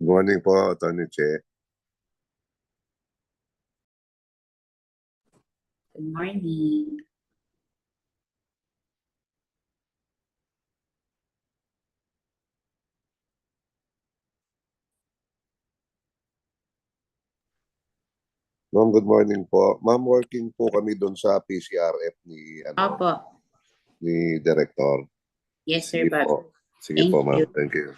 Morning po, Atty. Che. Good morning. Ma'am, good morning po. Ma'am, working po kami doon sa PCRF Opo. ni Director. Yes, sir, Sige Bob. po. Sige Thank po, ma'am. you. Thank you.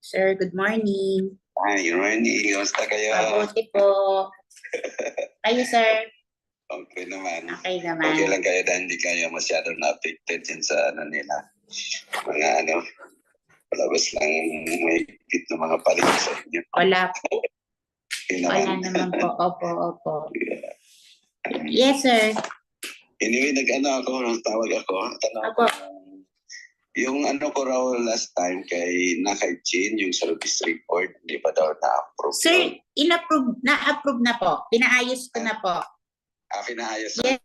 Sir, good morning. Ay, Ronnie, kamusta kayo? Mabuti po. Kayo, sir? Okay naman. Okay naman. Okay lang kayo dahil hindi kayo masyadong na-affected yan sa ano nila. Mga ano, palabas lang may higpit na mga palit sa inyo. Wala po. Okay Wala naman. naman po. Opo. Yes, sir. Anyway, nag-ano ako, tawag ako. Tanong Opo. ako, yung ano ko raw last time kay Jean, yung service report, hindi pa daw na-approve. Sir, na-approve na po. Pinaayos ko na po. Pinaayos Yes,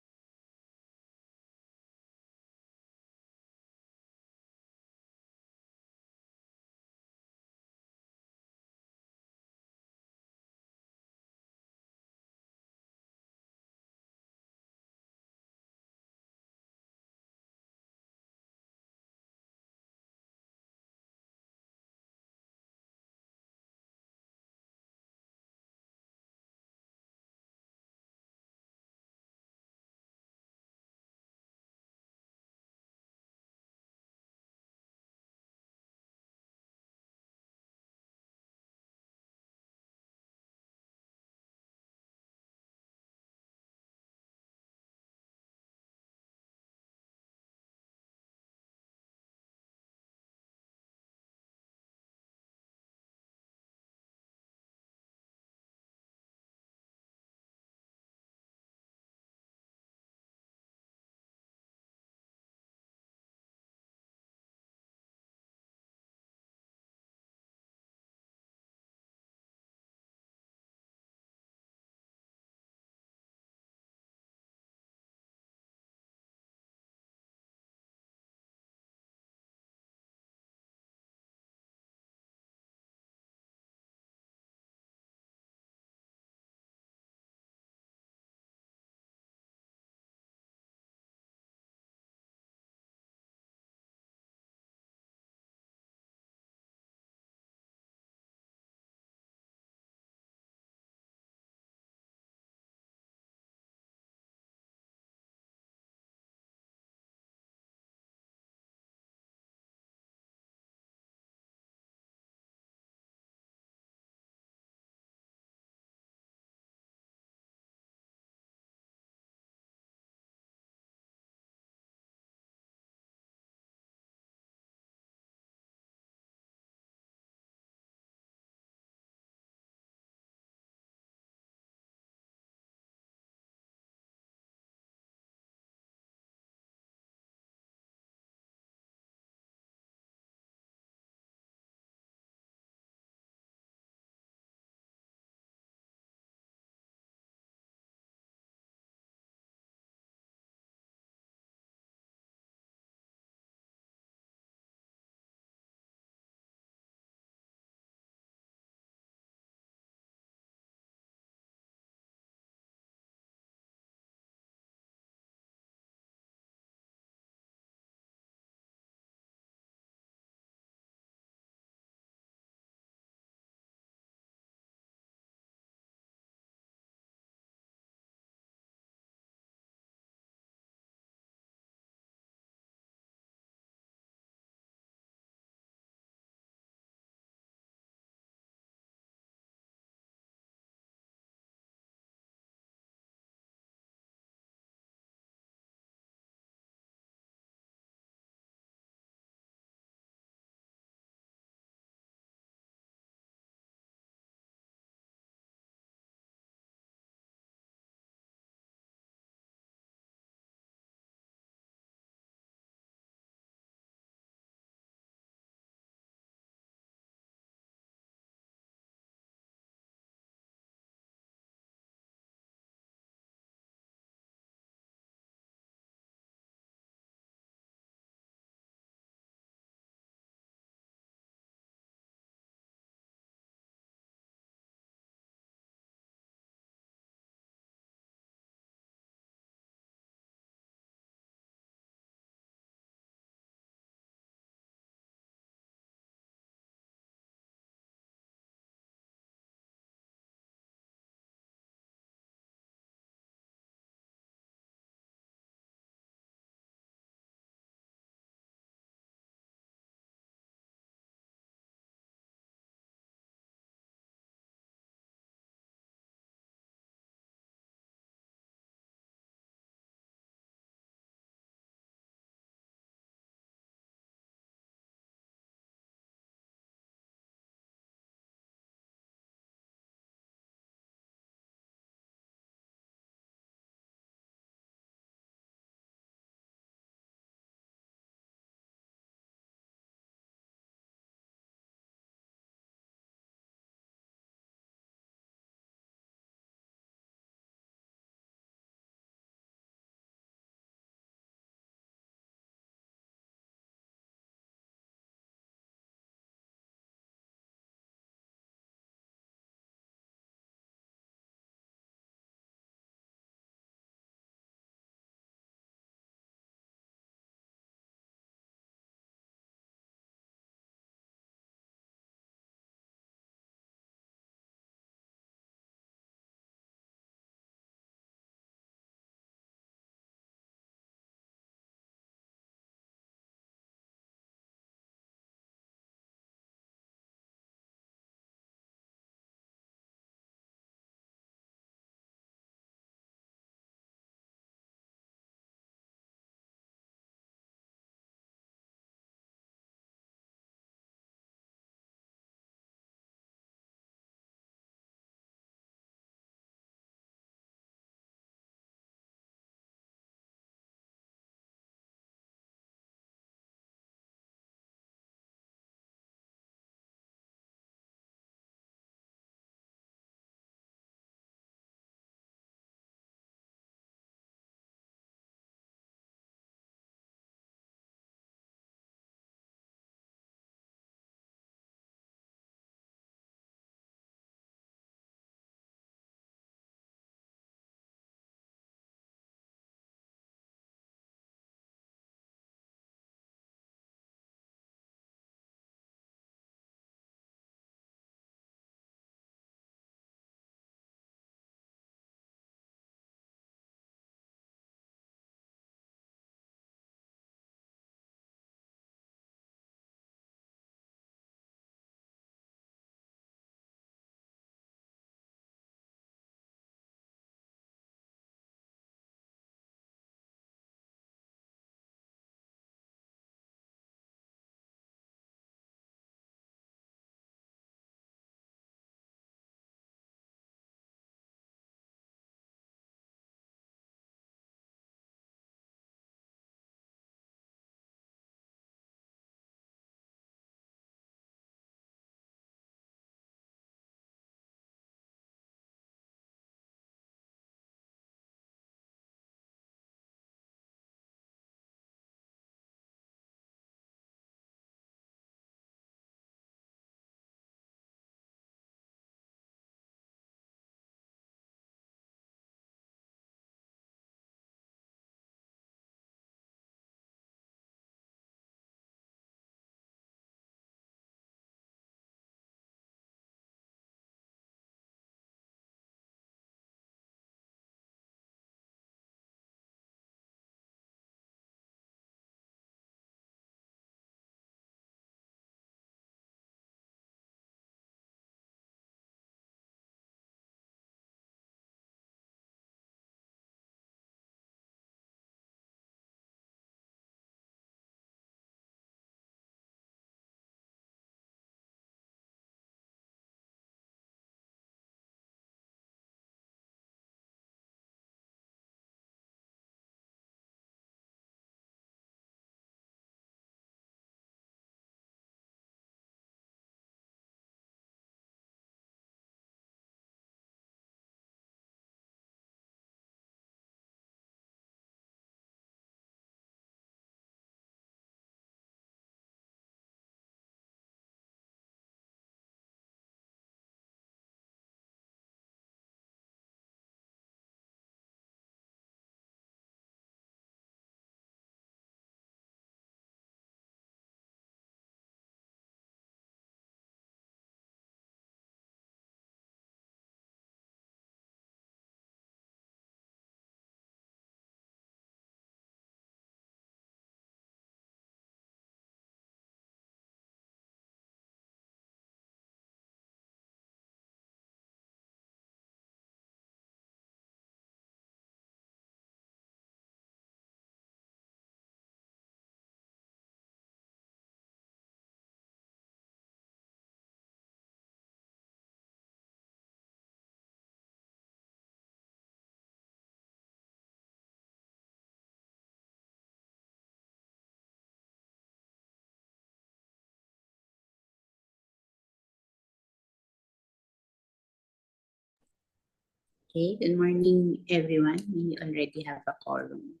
Okay, good morning everyone. We already have a quorum.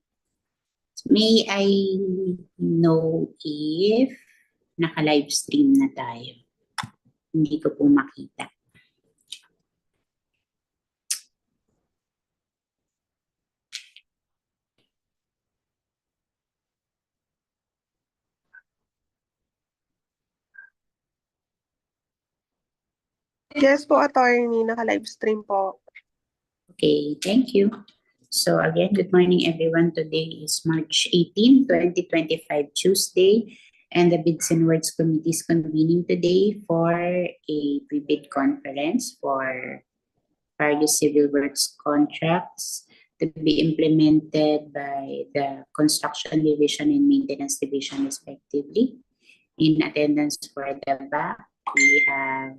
May I know if naka-live stream na tayo? Hindi ko po makita. Yes po, attorney. Naka-live stream po. Okay, thank you. So again, good morning everyone. Today is March 18, 2025, Tuesday, and the Bids and Words Committee is convening today for a pre-bid conference for various civil works contracts to be implemented by the Construction Division and Maintenance Division respectively. In attendance for the BAC, we have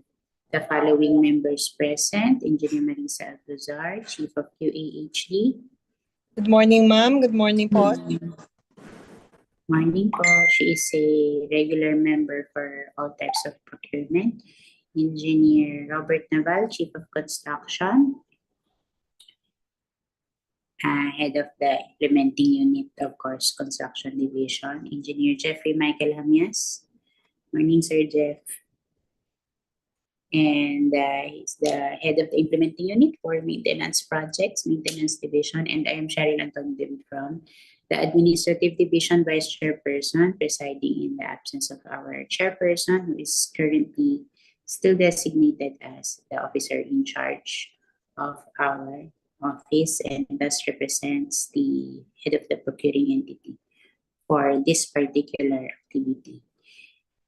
the following members present: Engineer Marisa Alcazar, Chief of QAHD. Good morning, ma'am. Good morning po. Morning po. She is a regular member for all types of procurement. Engineer Robert Naval, Chief of Construction. Head of the Implementing Unit, of course, Construction Division. Engineer Jeffrey Michael Hamias. Morning, Sir Jeff. And he's the head of the implementing unit for maintenance projects, maintenance division, and I am Cheryl Anton David from the administrative division vice chairperson, presiding in the absence of our chairperson, who is currently still designated as the officer in charge of our office and thus represents the head of the procuring entity for this particular activity.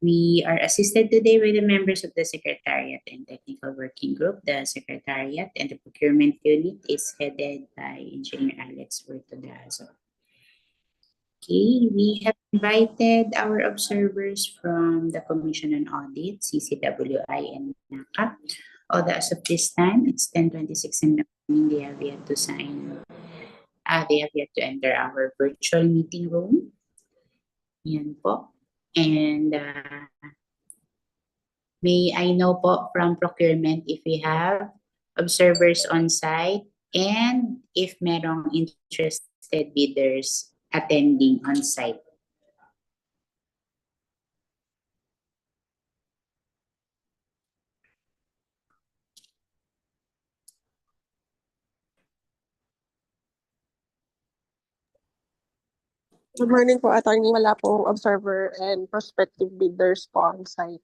We are assisted today by the members of the Secretariat and Technical Working Group. The Secretariat and the Procurement Unit is headed by Engineer Alex Vertodazo. Okay, we have invited our observers from the Commission on Audit, CCWI, and NACA. Although as of this time, it's 10:26 in the morning, they have yet to sign, they have yet to enter our virtual meeting room. Yan po. And may I know po from procurement if we have observers on site and if merong interested bidders attending on site. Good morning po, attorney. Wala pong observer and prospective bidders po on site.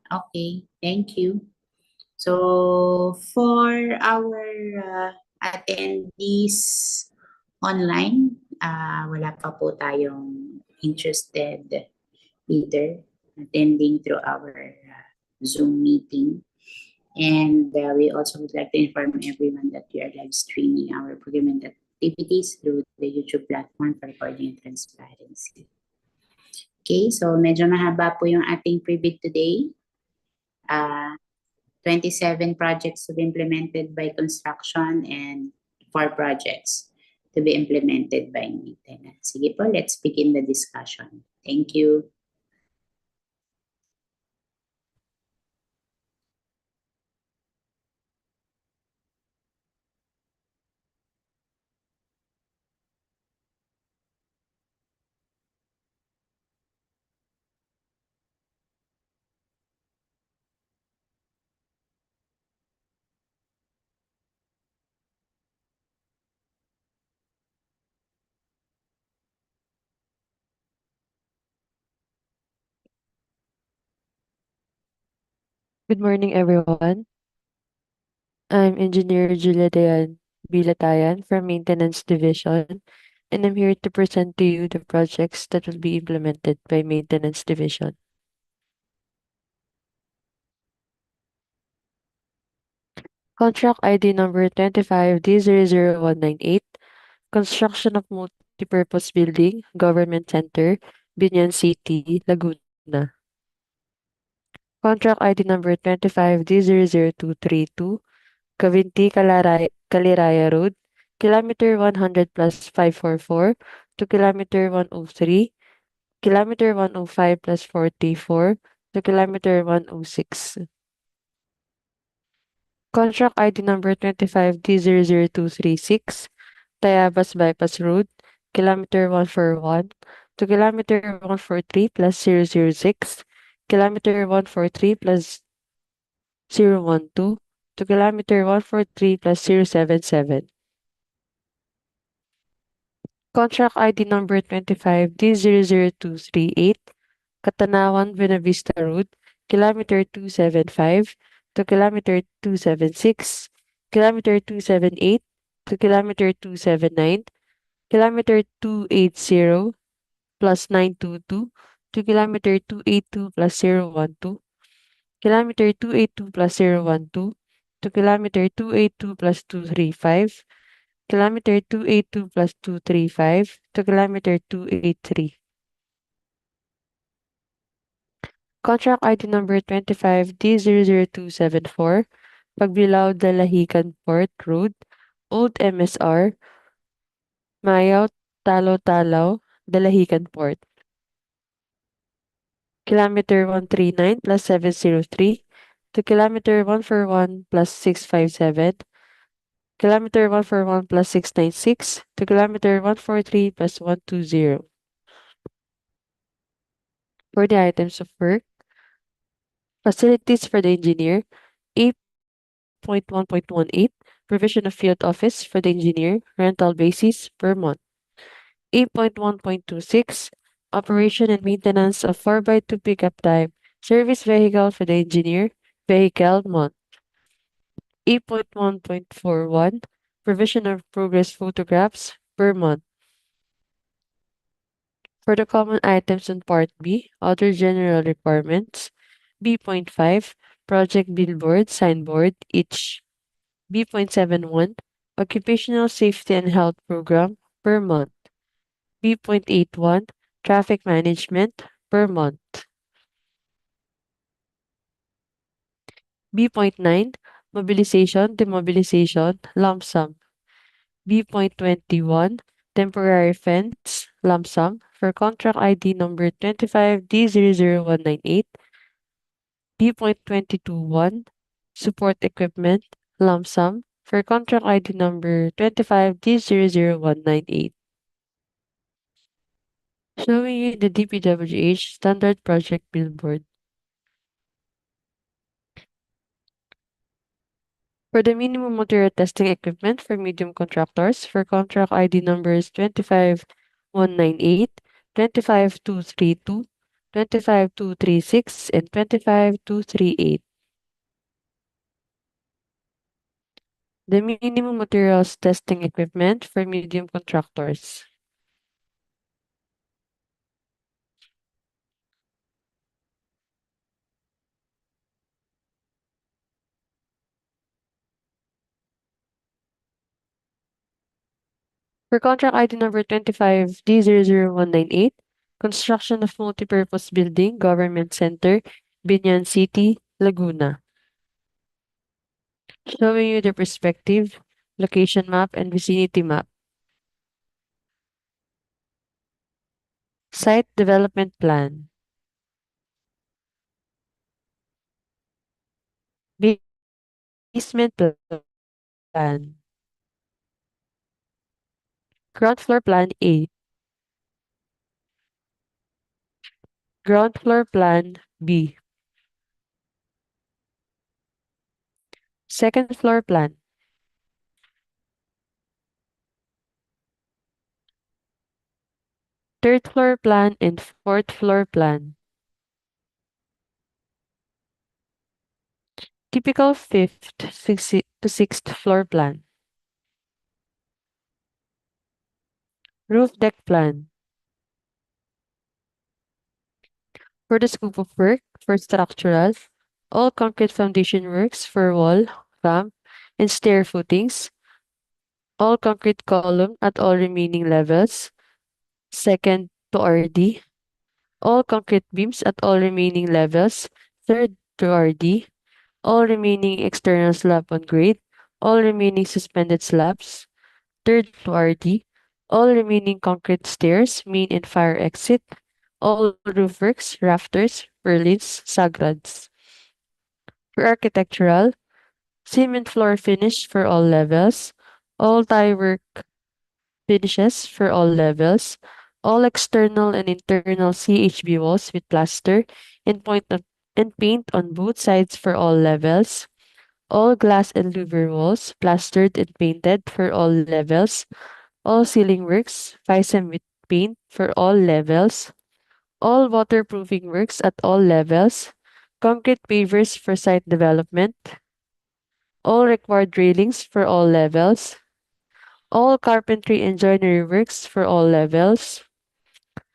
Okay, thank you. So for our attendees online, wala pa po tayong interested bidder attending through our Zoom meeting. And we also would like to inform everyone that we are live streaming our procurement activities through the YouTube platform for recording and transparency. Okay, so medyo mahaba po yung ating pre-bid today. 27 projects to be implemented by construction and 4 projects to be implemented by maintenance. Sige po, let's begin the discussion. Thank you. Good morning, everyone. I'm Engineer Julia Dayan Bilatayan from Maintenance Division, and I'm here to present to you the projects that will be implemented by Maintenance Division. Contract ID number 25D00198, Construction of Multipurpose Building, Government Center, Binyan City, Laguna. Contract ID number 25D00232, Cavinti Caliraya Road, kilometer 100 plus 544 to kilometer 103, kilometer 105 plus 44 to kilometer 106. Contract ID number 25D00236, Tayabas Bypass Road, kilometer 141 to kilometer 143 plus 006, kilometer 143 plus 012 to kilometer 143 plus 077. Contract ID number 25D00238, Katanawan Buena Vista Road, kilometer 275 to kilometer 276, kilometer 278 to kilometer 279, kilometer 280 plus 922 to kilometer 282 plus 012, kilometer 282 plus 012 to kilometer 282 plus 235, kilometer 282 plus 235 to kilometer 283. Contract ID number 25D00274, Pagbilao Dalahican Port Road, Old MSR, Mayaw Talo-Talaw, Dalahican Port. Kilometer 139 plus 703 to kilometer 141 plus 657, kilometer 141 plus 696 to kilometer 143 plus 120. For the items of work, facilities for the engineer, 8.1.18, provision of field office for the engineer, rental basis per month. 8.1.26, operation and maintenance of 4x2 pickup type service vehicle for the engineer, vehicle month. 8.1.41, provision of progress photographs per month. For the common items on Part B, other general requirements, B.5, project billboard, signboard, each. B.71, occupational safety and health program per month. B.81, traffic management per month. B.9, mobilization, demobilization, lump sum. B.21, temporary fence, lump sum for contract ID number 25D00198. B.221, support equipment, lump sum for contract ID number 25D00198. Showing you the Dpwh standard project billboard. For the minimum material testing equipment for medium contractors for contract ID numbers 25198, 25232, 25236, and 25238. The minimum materials testing equipment for medium contractors. For contract ID number 25D00198, construction of multipurpose building, government center, Binyan City, Laguna. Showing you the perspective, location map, and vicinity map. Site development plan. Basement plan. Ground floor plan A. Ground floor plan B. Second floor plan. Third floor plan and fourth floor plan. Typical fifth to sixth floor plan. Roof deck plan. For the scope of work, for structural, all concrete foundation works for wall, ramp, and stair footings, all concrete column at all remaining levels, second to RD, all concrete beams at all remaining levels, third to RD, all remaining external slab on grade, all remaining suspended slabs, third to RD, all remaining concrete stairs, main and fire exit, all roof works, rafters, purlins, sagrads. For architectural, cement floor finish for all levels, all tile work finishes for all levels, all external and internal CHB walls with plaster and and paint on both sides for all levels, all glass and louver walls plastered and painted for all levels, all ceiling works, FISM with paint for all levels, all waterproofing works at all levels, concrete pavers for site development, all required railings for all levels, all carpentry and joinery works for all levels,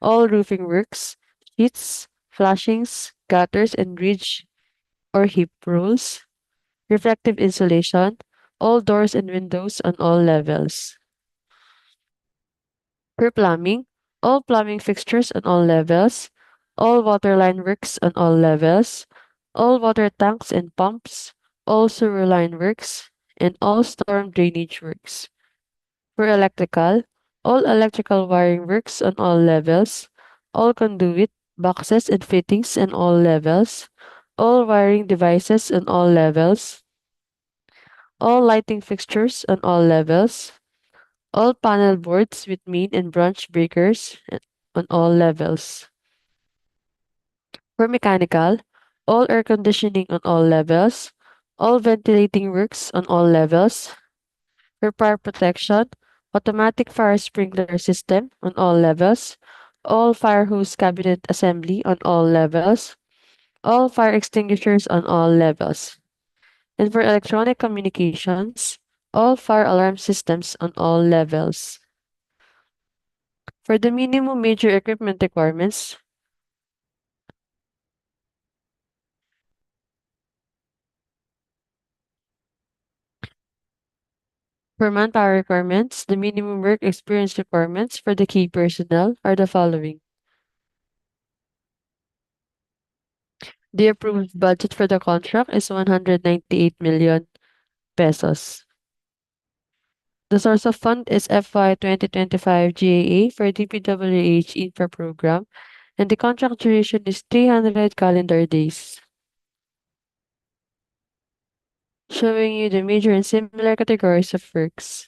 all roofing works, sheets, flashings, gutters and ridge or hip rolls, reflective insulation, all doors and windows on all levels. For plumbing, all plumbing fixtures on all levels, all waterline works on all levels, all water tanks and pumps, all sewer line works, and all storm drainage works. For electrical, all electrical wiring works on all levels, all conduit, boxes and fittings on all levels, all wiring devices on all levels, all lighting fixtures on all levels, all panel boards with main and branch breakers on all levels. For mechanical, all air conditioning on all levels, all ventilating works on all levels. For fire protection, automatic fire sprinkler system on all levels, all fire hose cabinet assembly on all levels, all fire extinguishers on all levels. And for electronic communications, all fire alarm systems on all levels. For the minimum major equipment requirements, for manpower requirements, the minimum work experience requirements for the key personnel are the following. The approved budget for the contract is 198 million pesos. The source of fund is FY 2025 GAA for DPWH Infra Program, and the contract duration is 300 calendar days. Showing you the major and similar categories of works.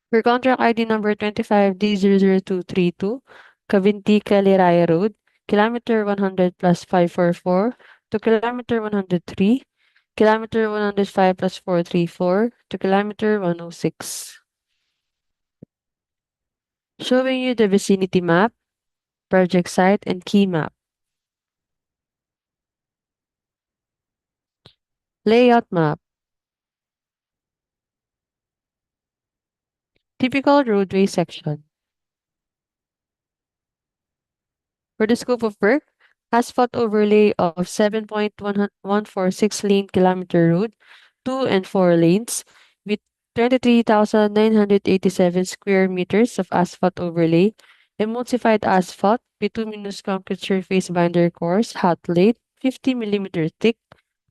For contract ID number 25D00232, Cavinti Caliraya Road, kilometer 100 plus 544 to kilometer 103, kilometer 105 plus 434 to kilometer 106. Showing you the vicinity map, project site, and key map. Layout map. Typical roadway section. For the scope of work, asphalt overlay of 7.146 lane kilometer road, 2 and 4 lanes, with 23,987 square meters of asphalt overlay, emulsified asphalt, bituminous concrete surface binder course, hot laid, 50 mm thick,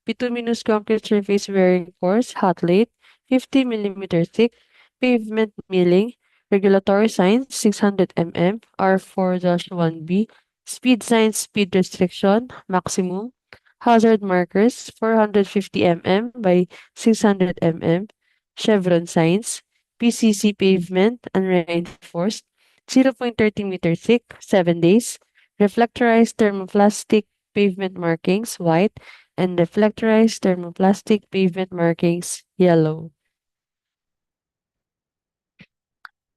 bituminous concrete surface wearing course, hot laid, 50 mm thick, pavement milling, regulatory signs 600 mm, R4-1B, speed signs, speed restriction, maximum, hazard markers 450 mm by 600 mm, chevron signs, PCC pavement unreinforced, 0.30 meter thick, 7 days, reflectorized thermoplastic pavement markings, white, and reflectorized thermoplastic pavement markings, yellow.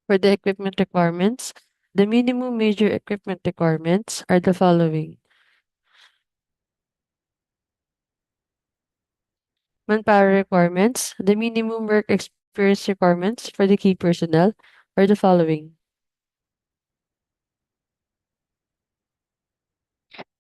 For the equipment requirements, the minimum major equipment requirements are the following. Manpower requirements, the minimum work experience requirements for the key personnel are the following.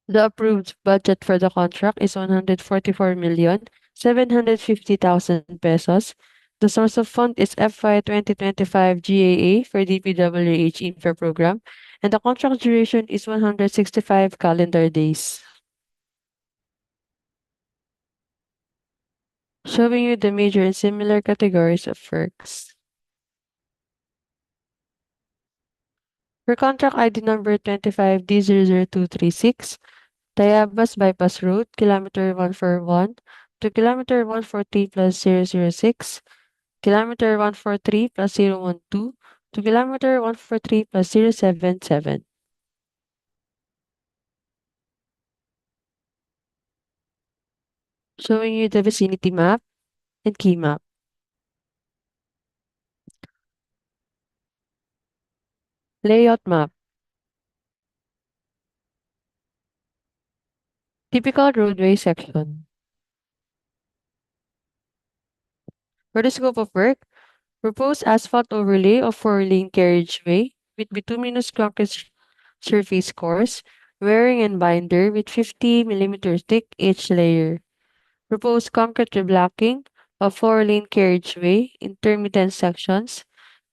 The approved budget for the contract is 144,750,000 pesos. The source of fund is FY 2025 GAA for DPWH Infra Program, and the contract duration is 165 calendar days. Showing you the major and similar categories of works. For contract ID number 25D00236, Tayabas Bypass Road, kilometer 141 to kilometer 143 plus 006, kilometer 143 plus 012 to kilometer 143 plus 077. Showing you the vicinity map and key map. Layout map. Typical roadway section. For the scope of work, proposed asphalt overlay of 4-lane carriageway with bituminous concrete surface course, wearing and binder with 50 mm thick each layer. Proposed concrete reblocking of 4-lane carriageway, intermittent sections,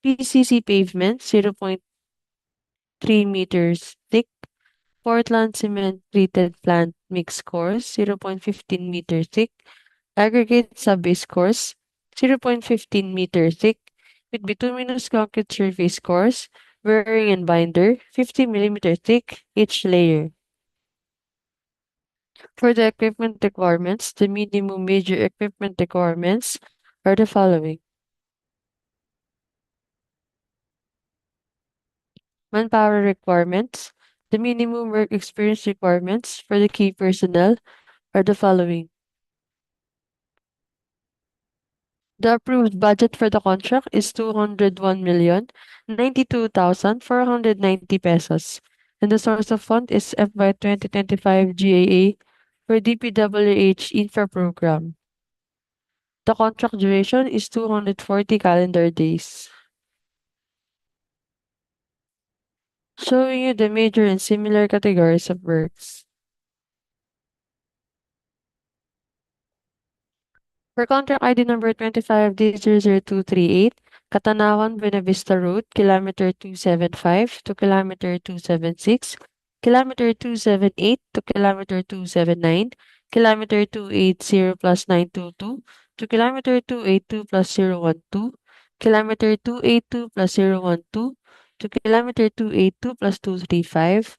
PCC pavement 0.3 meters thick, Portland cement treated plant mix course 0.15 meter thick, aggregate sub-base course 0.15 meter thick, with bituminous concrete surface course, wearing and binder 50 mm thick each layer. For the equipment requirements, the minimum major equipment requirements are the following. Manpower requirements. The minimum work experience requirements for the key personnel are the following. The approved budget for the contract is 201,092,490 pesos, and the source of fund is FY 2025 GAA for DPWH Infra Program. The contract duration is 240 calendar days. Showing you the major and similar categories of works. For contract ID number 25D00238, Katanawan Buena Vista Road, kilometer 275 to kilometer 276, kilometer 278 to kilometer 279, kilometer 280 plus 922 to kilometer 282 plus 012, kilometer 282 plus 012 to kilometer 282 plus 235,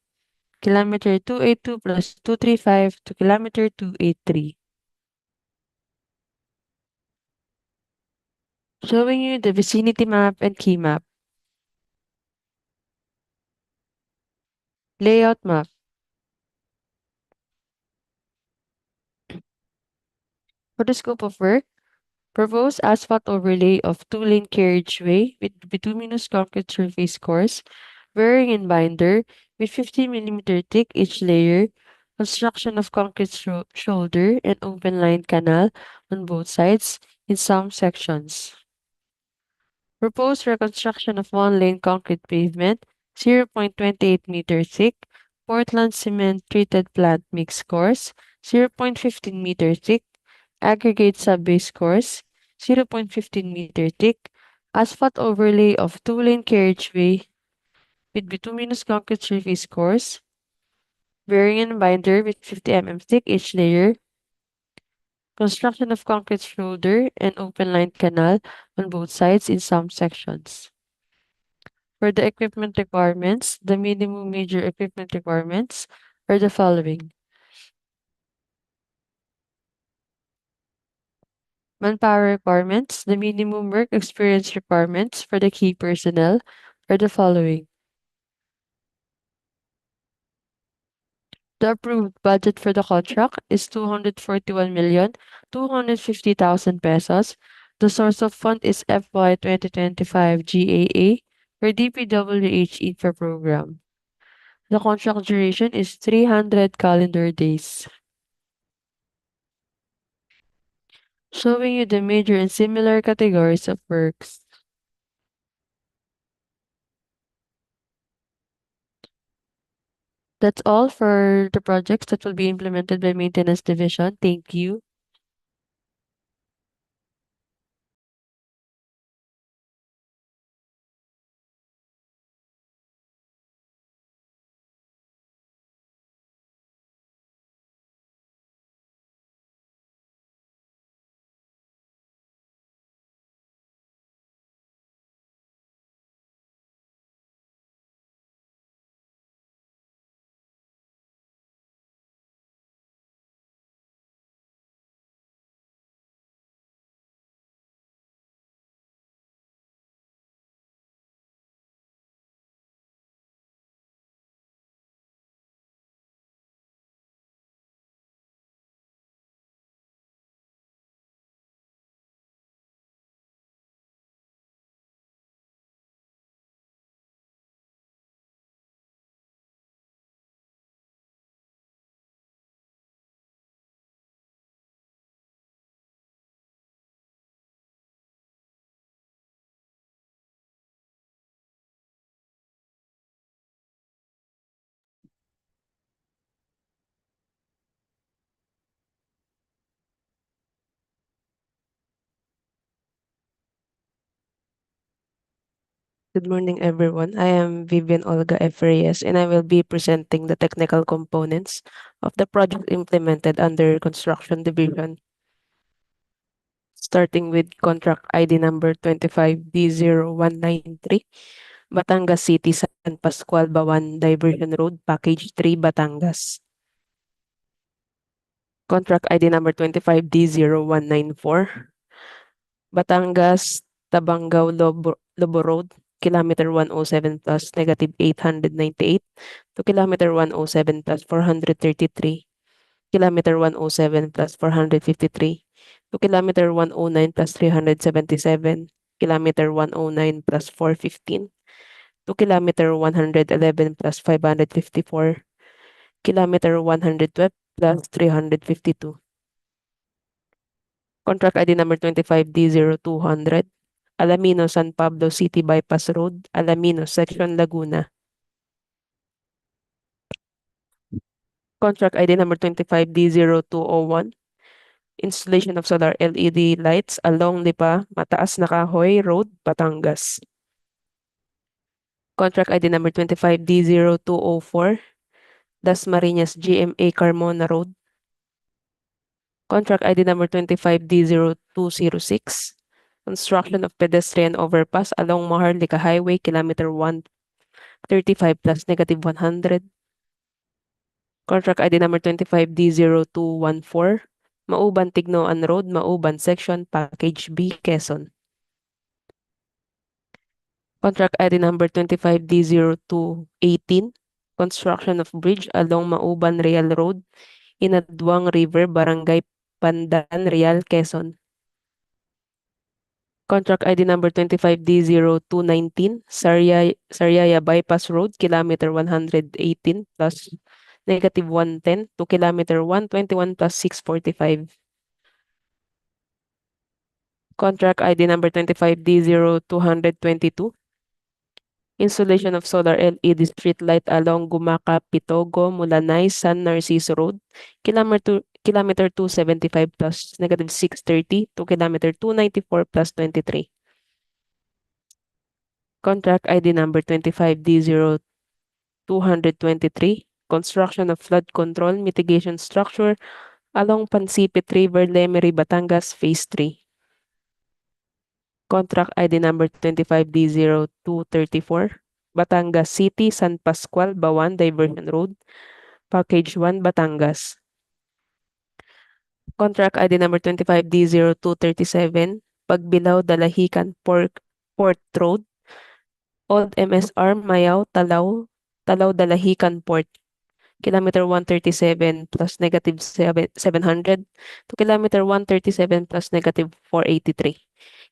kilometer 282 plus 235 to kilometer 283. Showing you the vicinity map and key map. Layout map. For the scope of work, proposed asphalt overlay of 2-lane carriageway with bituminous concrete surface course, wearing and binder with 50 mm thick each layer, construction of concrete shoulder and open line canal on both sides in some sections. Proposed reconstruction of 1-lane concrete pavement, 0.28 meter thick, Portland cement treated plant mix course, 0.15 meter thick, aggregate sub-base course, 0.15 meter thick, asphalt overlay of 2-lane carriageway with bituminous concrete surface course, bearing and binder with 50 mm thick each layer, construction of concrete shoulder and open line canal on both sides in some sections. For the equipment requirements, the minimum major equipment requirements are the following. Manpower requirements, the minimum work experience requirements for the key personnel are the following. The approved budget for the contract is 241,250,000 pesos. The source of fund is FY 2025 GAA for DPWH Infra Program. The contract duration is 300 calendar days. Showing you the major and similar categories of works. That's all for the projects that will be implemented by Maintenance Division. Thank you. Good morning, everyone. I am Vivian Olga F. Reyes, and I will be presenting the technical components of the project implemented under Construction Division, starting with contract ID number 25D0193, Batangas City, San Pascual, Bawan, Diversion Road, Package 3, Batangas. Contract ID number 25D0194, Batangas-Tabangao-LOBO Road, Kilometer 107 plus negative 898 to Kilometer 107 plus 433, Kilometer 107 plus 453, to Kilometer 109 plus 377, Kilometer 109 plus 415, to Kilometer 111 plus 554, Kilometer 112 plus 352. Contract ID number 25D0200, Alamino San Pablo City Bypass Road, Alamino Section Laguna. Contract ID number 25D0201, installation of solar LED lights along LIPA-MATAAS na KAHOY Road, Batangas. Contract ID number 25D0204, DASMARIñAS-GMA-CARMONA Road. Contract ID number 25D0206, construction of pedestrian overpass along Maharlika Highway, Kilometer 135 plus negative 100. Contract ID number 25D0214, MAUBAN-TIGNOAN Road, Mauban Section, Package B, Quezon. Contract ID number 25D0218, construction of bridge along MAUBAN-REAL Road, INADWANG River, Barangay PANDAN, Real, Quezon. Contract ID number 25D0219, Sariaya Bypass Road, Kilometer 118 plus negative 110 to Kilometer 121 plus 645. Contract ID number 25D0222, installation of solar LED street light along GUMACA-PITOGO-MULANAY-SN Narciso Road, Kilometer 275 plus negative 630 to Kilometer 294 plus 23. Contract ID number 25D0223, construction of flood control mitigation structure along Pansipit River, LEMERY, Batangas, Phase 3. Contract ID number 25D0234, Batangas City, San Pascual, Bawan, Diversion Road, Package 1, Batangas. Contract ID number 25D0237, Pagbilao, Dalahican, Port Road, Old MSR, Mayaw, Talaw, Dalahican Port, Kilometer 137 plus negative 700 to Kilometer 137 plus negative 483.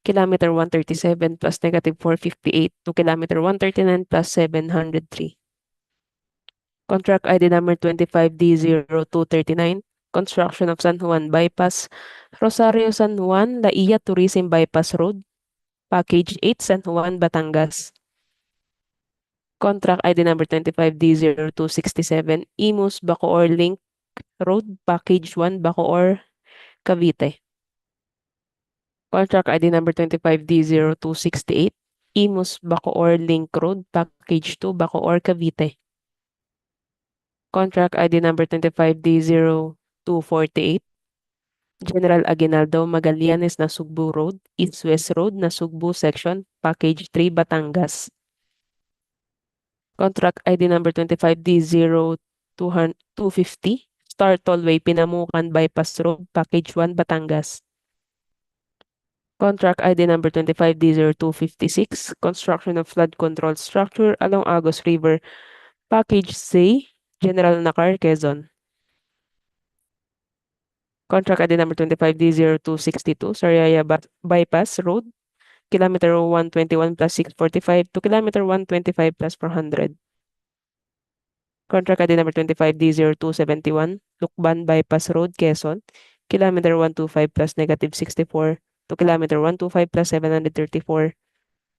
Kilometer 137 plus negative 458 to Kilometer 139 plus 703. Contract ID number 25D0239, construction of San Juan Bypass, Rosario San Juan, Laia Tourism Bypass Road, Package 8, San Juan, Batangas. Contract ID number 25D0267, Imus Bacoor Link Road, Package 1, Bacoor, Cavite. Contract ID number 25D0268, Imus Bacoor Link Road, Package 2, Bacoor, Cavite. Contract ID number 25D0248, General Aguinaldo Magallanes Nasugbu Road, East-West Road, Nasugbu Section, Package 3, Batangas. Contract ID number 25D0250, Star Tollway Pinamukan Bypass Road, Package 1, Batangas. Contract ID number 25D0256, construction of flood control structure along Agos River, Package C, General Nakar, Quezon. Contract ID number 25D0262, Sariaya Bypass Road, Kilometer 121 plus 645 to Kilometer 125 plus 400. Contract ID number 25D0271, Lukban Bypass Road, Quezon, Kilometer 125 plus negative 64 to Kilometer 125 plus 734,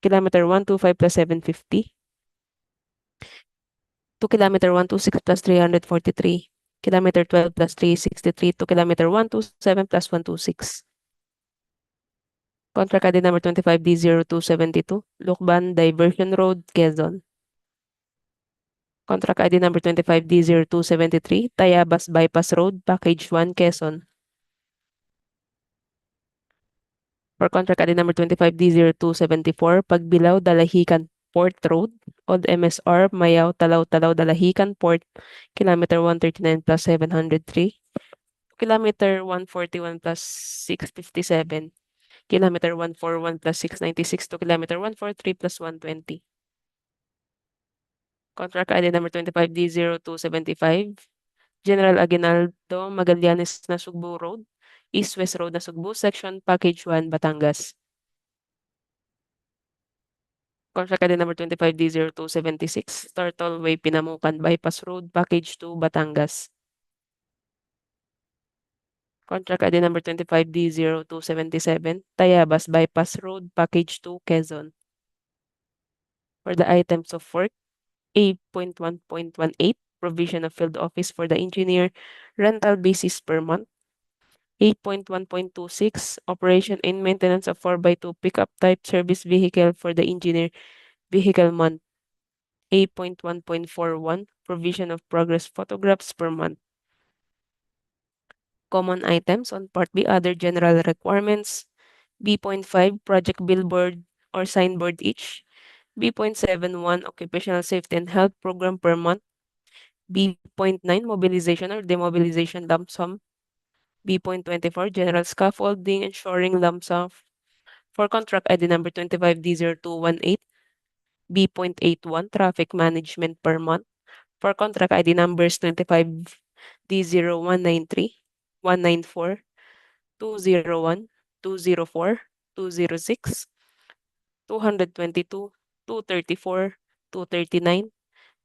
Kilometer 125 plus 750, to Kilometer 126 plus 343, Kilometer 12 plus 363 to Kilometer 127 plus 126. Contract ID number 25D0272, Lukban Diversion Road, Quezon. Contract ID number 25D0273, Tayabas Bypass Road, Package 1, Quezon. For contract ID number 25D0274, Pagbilao, Dalahican Port Road, Old MSR, Mayaw, Talaw-Talaw, Dalahican Port, Kilometer 139 plus 703, Kilometer 141 plus 657, Kilometer 141 plus 696 to Kilometer 143 plus 120. Contract ID number 25D0275, General Aguinaldo, Magallanes, Nasugbu Road, East-West Road, Nasugbu, Section Package 1, Batangas. Contract ID number 25D0276, Turtle Way, Pinamukan, Bypass Road, Package 2, Batangas. Contract ID number 25D0277, Tayabas Bypass Road, Package 2, Quezon. For the items of work, 8.1.18, provision of field office for the engineer, rental basis per month. 8.1.26, operation and maintenance of 4x2 pickup type service vehicle for the engineer, vehicle month. 8.1.41, provision of progress photographs per month. Common items on Part B, other general requirements. B.5, project billboard or signboard each. B.71, occupational safety and health program per month. B.9, mobilization or demobilization lump sum. B.24, general scaffolding and shoring lump sum for contract ID number 25D0218. B.81, traffic management per month for contract ID numbers 25D0193, 194, 201, 204, 206, 222, 234, 239,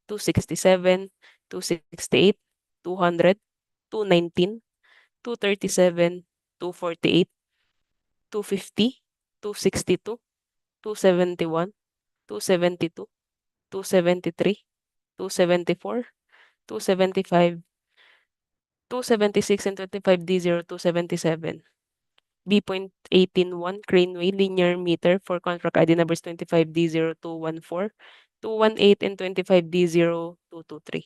267, 268, 200, 219, 237, 248, 250, 262, 271, 272, 273, 274, 275, 276, and 25D0277. B.181, Craneway linear meter for contract ID numbers 25D0214, 218, and 25D0223.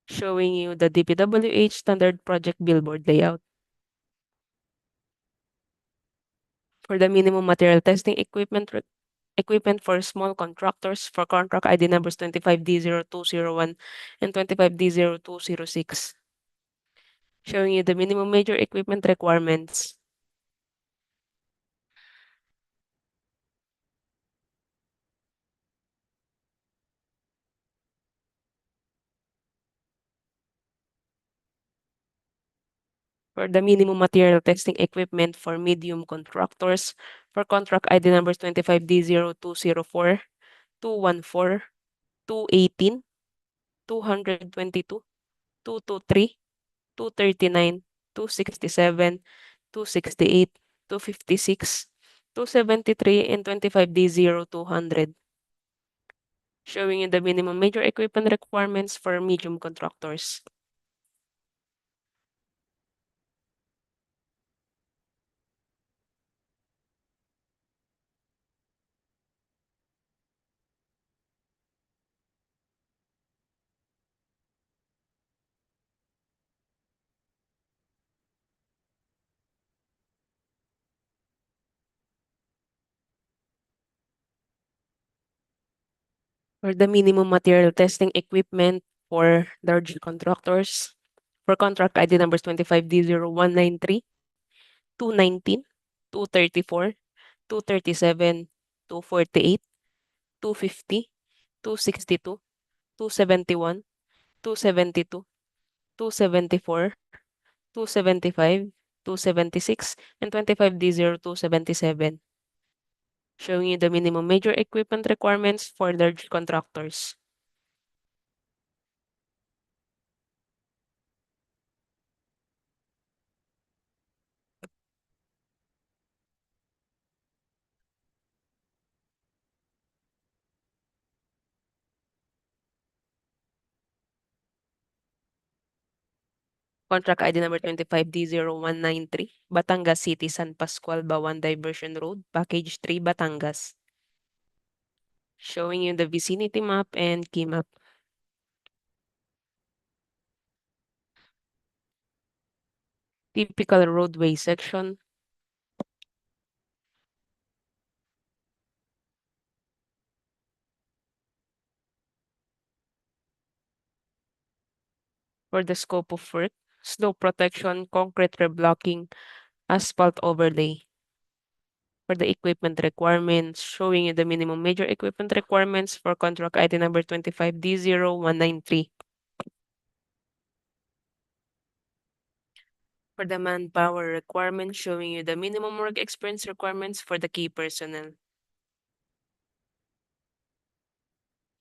Showing you the Dpwh standard project billboard layout. For the minimum material testing equipment for small contractors for contract ID numbers 25D0201 and 25D0206. Showing you the minimum major equipment requirements. For the minimum material testing equipment for medium contractors for contract ID numbers 25D0204, 214, 218, 222, 223, 239, 267, 268, 256, 273, and 25D0200. Showing you the minimum major equipment requirements for medium contractors. For the minimum material testing equipment for large contractors, for contract ID numbers 25D0193, 219, 234, 237, 248, 250, 262, 271, 272, 274, 275, 276, and 25D0277. Showing you the minimum major equipment requirements for large contractors. Contract ID number 25D0193, Batangas City, San Pascual, BAUAN Diversion Road, Package 3, Batangas. Showing you the vicinity map and key map. Typical roadway section. For the scope of work, snow protection, concrete reblocking, asphalt overlay. For the equipment requirements, showing you the minimum major equipment requirements for contract ID number 25D0193. For the manpower requirements, showing you the minimum work experience requirements for the key personnel.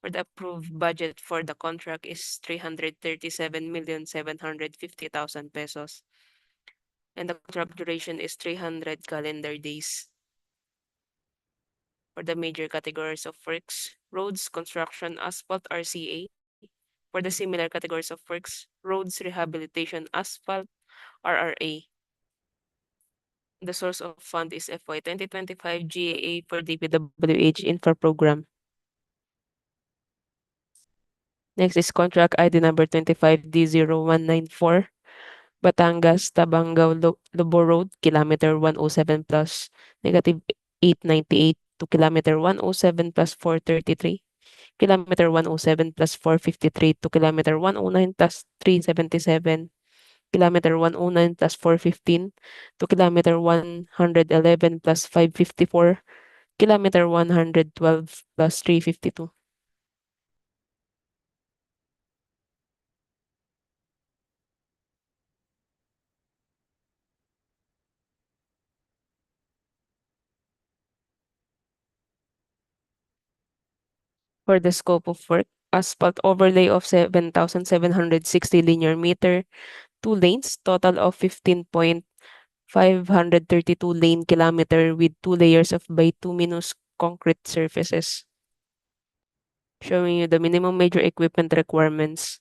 For the approved budget for the contract is 337,750,000 pesos. And the contract duration is 300 calendar days. For the major categories of works, roads, construction, asphalt, RCA. For the similar categories of works, roads, rehabilitation, asphalt, RRA. The source of fund is FY 2025 GAA for Dpwh Infra Program. Next is contract ID number 25D0194, Batangas-Tabangao-Lobo Road, kilometer 107 plus negative 898 to kilometer 107 plus 433, kilometer 107 plus 453 to kilometer 109 plus 377, kilometer 109 plus 415 to kilometer 111 plus 554, kilometer 112 plus 352. For the scope of work, asphalt overlay of 7,760 linear meter, 2 lanes, total of 15.532 lane kilometer with 2 layers of bituminous concrete surfaces. Showing you the minimum major equipment requirements.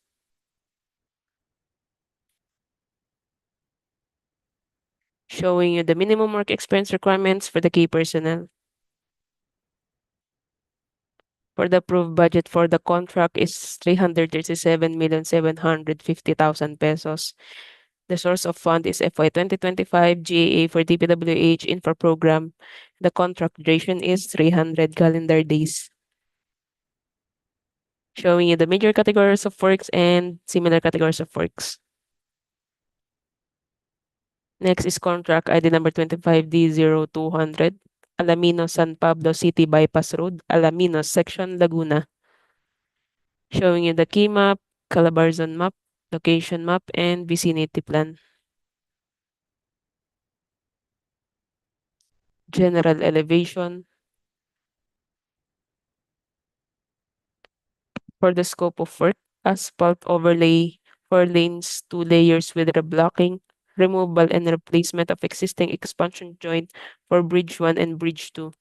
Showing you the minimum work experience requirements for the key personnel. For the approved budget for the contract is 337,750,000 pesos. The source of fund is FY 2025 GAA for DPWH Infra Program. The contract duration is 300 calendar days. Showing you the major categories of works and similar categories of works. Next is contract ID number 25D0200, Alaminos San Pablo City Bypass Road, Alaminos Section, Laguna. Showing you the key map, Calabarzon map, location map, and vicinity plan. General elevation. For the scope of work, asphalt overlay, 4 lanes, 2 layers with reblocking, removal and replacement of existing expansion joint for Bridge 1 and Bridge 2.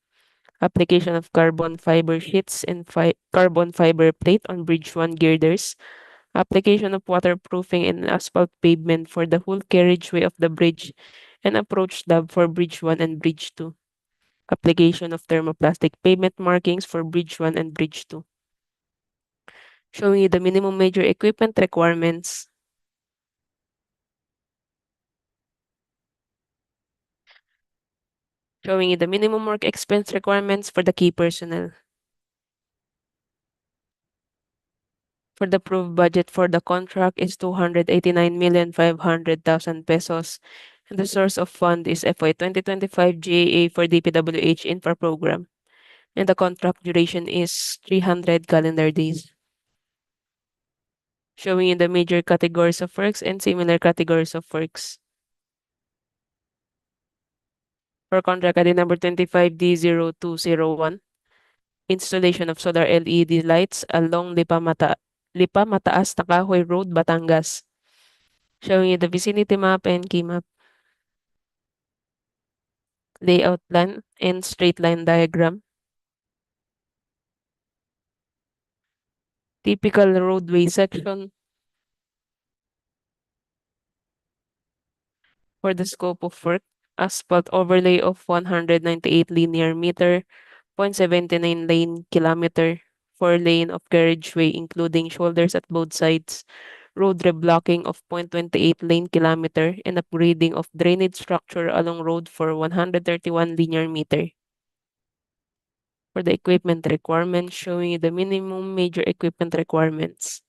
Application of carbon fiber sheets and carbon fiber plate on Bridge 1 girders. Application of waterproofing and asphalt pavement for the whole carriageway of the bridge and approach slab for Bridge 1 and Bridge 2. Application of thermoplastic pavement markings for Bridge 1 and Bridge 2. Showing you the minimum major equipment requirements. Showing you the minimum work expense requirements for the key personnel. For the approved budget for the contract is 289,500,000 pesos. And the source of fund is FY 2025 GAA for DPWH Infra Program. And the contract duration is 300 calendar days. Showing you the major categories of works and similar categories of works. For contract ID number 25D0201, installation of solar LED lights along LIPA-MATAAS, KAHOY Road, Batangas. Showing you the vicinity map and key map. Layout plan and straight line diagram. Typical roadway section. For the scope of work, asphalt overlay of 198 linear meter, 0.79 lane kilometer, 4 lane of carriageway including shoulders at both sides, road reblocking of 0.28 lane kilometer, and upgrading of drainage structure along road for 131 linear meter. For the equipment requirements, showing you the minimum major equipment requirements.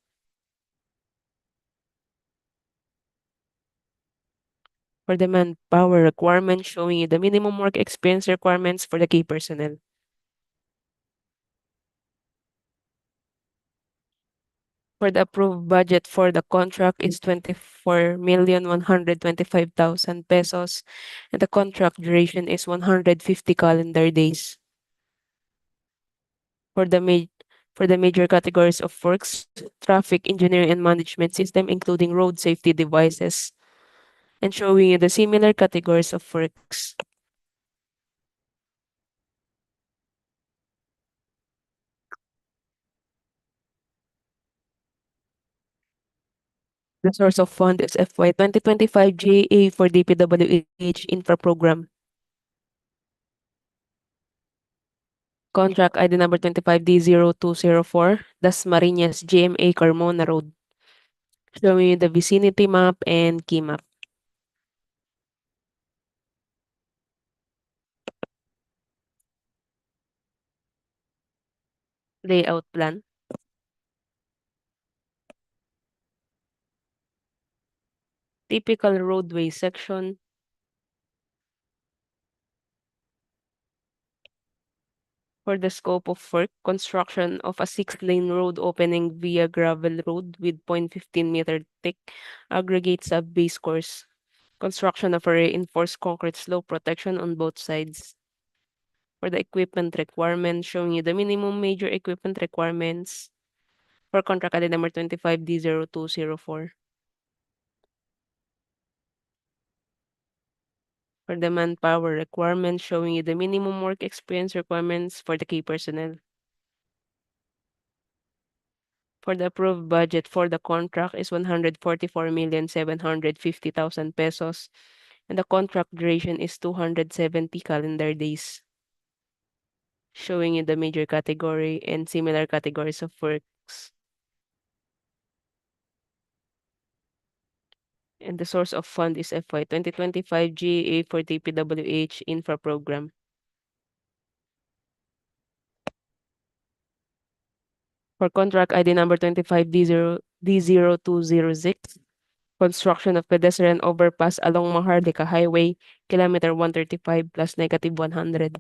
For the manpower requirements, showing you the minimum work experience requirements for the key personnel. For the approved budget for the contract is 24,125,000 pesos, and the contract duration is 150 calendar days. For the major categories of works, traffic engineering and management system, including road safety devices, and showing you the similar categories of works. The source of fund is FY 2025 GA for DPWH Infra Program. Contract ID number 25D0204, DASMARIñAS-GMA-CARMONA Road. Showing you the vicinity map and key map. Layout plan. Typical roadway section. For the scope of work, construction of a 6-lane road opening via gravel road with 0.15 meter thick aggregate sub-base course. Construction of a reinforced concrete slope protection on both sides. For the equipment requirements, showing you the minimum major equipment requirements for contract ID number 25D0204. For the manpower requirements, showing you the minimum work experience requirements for the key personnel. For the approved budget for the contract is 144,750,000 pesos, and the contract duration is 270 calendar days. Showing you the major category and similar categories of works. And the source of fund is FY 2025 GA for DPWH Infra Program. For contract ID number 25D0206, construction of pedestrian overpass along Maharlika Highway, kilometer 135 plus -100.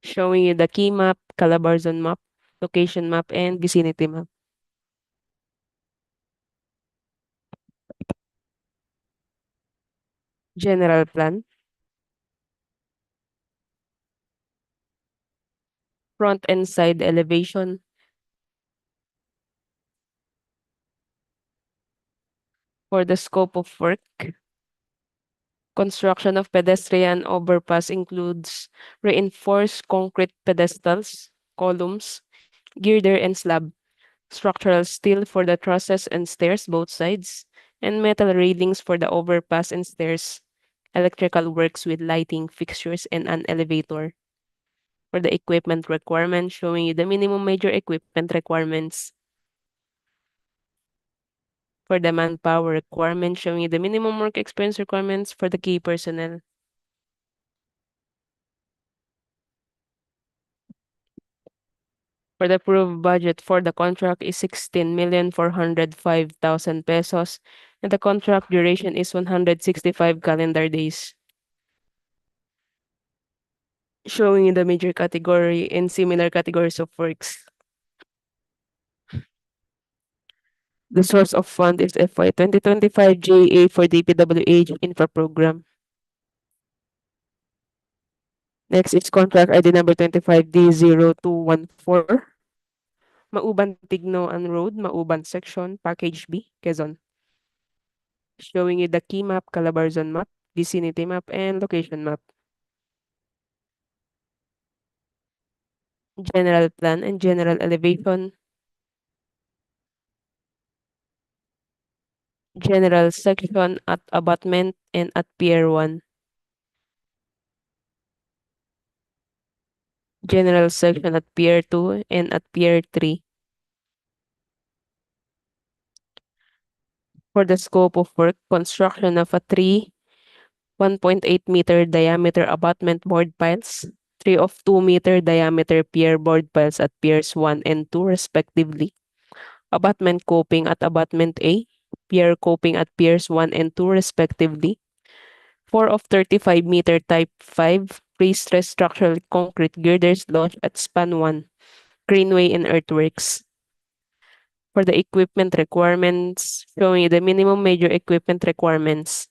Showing you the key map, Calabarzon map, location map, and vicinity map. General plan. Front and side elevation. For the scope of work, construction of pedestrian overpass includes reinforced concrete pedestals, columns, girder and slab, structural steel for the trusses and stairs both sides, and metal railings for the overpass and stairs, electrical works with lighting fixtures and an elevator. For the equipment requirements, showing you the minimum major equipment requirements. For the manpower requirements, showing you the minimum work experience requirements for the key personnel. For the approved budget for the contract is 16,405,000 pesos, and the contract duration is 165 calendar days. Showing you the major category and similar categories of works. The source of fund is FY 2025 GA for DPWH Infra Program. Next is contract ID number 25D0214. MAUBAN-TIGNOAN Road, Mauban Section, Package B, Quezon. Showing you the key map, Calabarzon map, vicinity map, and location map. General plan and general elevation. General Section at Abutment and at Pier 1. General Section at Pier 2 and at Pier 3. For the scope of work, construction of a 1.8-meter diameter abutment board piles, 3 of 2-meter diameter pier board piles at Piers 1 and 2 respectively, abutment coping at Abutment A, pier coping at Piers 1 and 2 respectively, 4 of 35-meter Type 5 pre-stressed structural concrete girders launched at Span 1, Greenway and Earthworks. For the equipment requirements, showing the minimum major equipment requirements.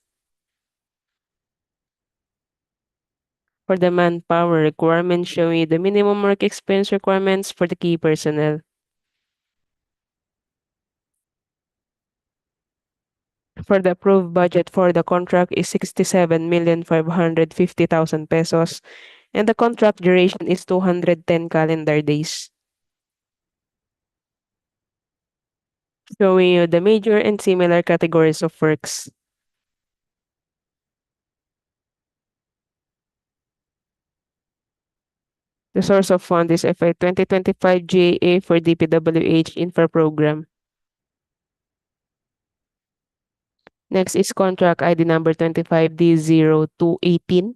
For the manpower requirements, showing the minimum work experience requirements for the key personnel. For the approved budget for the contract is 67,550,000 pesos, and the contract duration is 210 calendar days. Showing you the major and similar categories of works. The source of fund is FY 2025 GAA for DPWH Infra Program. Next is contract ID number 25D0218.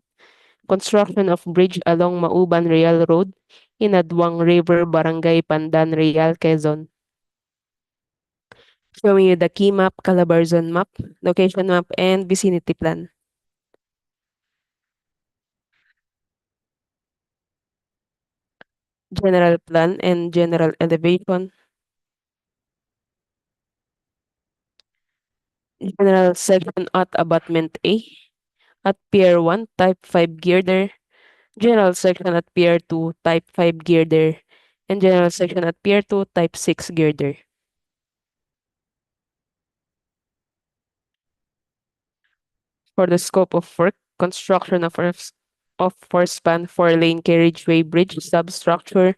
Construction of bridge along MAUBAN-REAL Road, INADWANG River, Barangay Pandan, Real, Quezon. Showing you the key map, Calabarzon map, location map, and vicinity plan. General plan and general elevation. General section at Abutment A. At Pier 1, Type 5 girder. General section at Pier 2, Type 5 girder. And general section at Pier 2, Type 6 girder. For the scope of work, construction of four-span 4-lane carriageway bridge substructure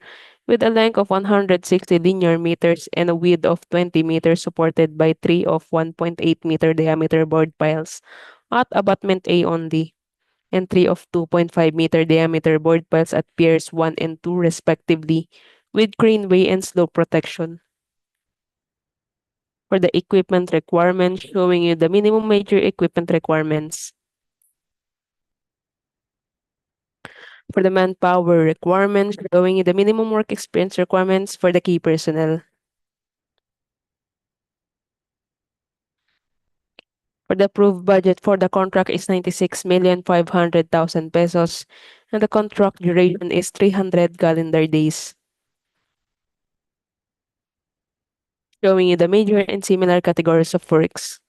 with a length of 160 linear meters and a width of 20 meters supported by 3 of 1.8-meter diameter board piles at Abutment A only, and 3 of 2.5-meter diameter board piles at Piers 1 and 2 respectively, with greenway and slope protection. For the equipment requirements, showing you the minimum major equipment requirements. For the manpower requirements, showing you the minimum work experience requirements for the key personnel. For the approved budget for the contract is 96,500,000 pesos, and the contract duration is 300 calendar days. Showing you the major and similar categories of works.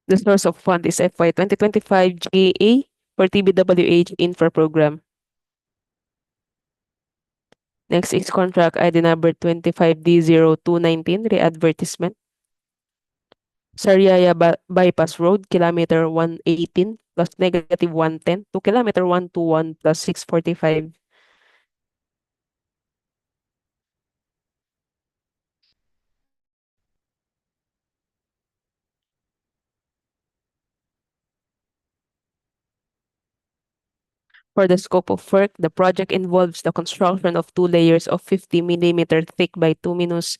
The source of fund is FY 2025 GAA for TBWH Infra Program. Next is contract ID number 25D0219, re-advertisement. Sariaya Bypass Road, kilometer 118 plus negative 110 to kilometer 121 plus 645. For the scope of work, the project involves the construction of 2 layers of 50mm thick by 2mm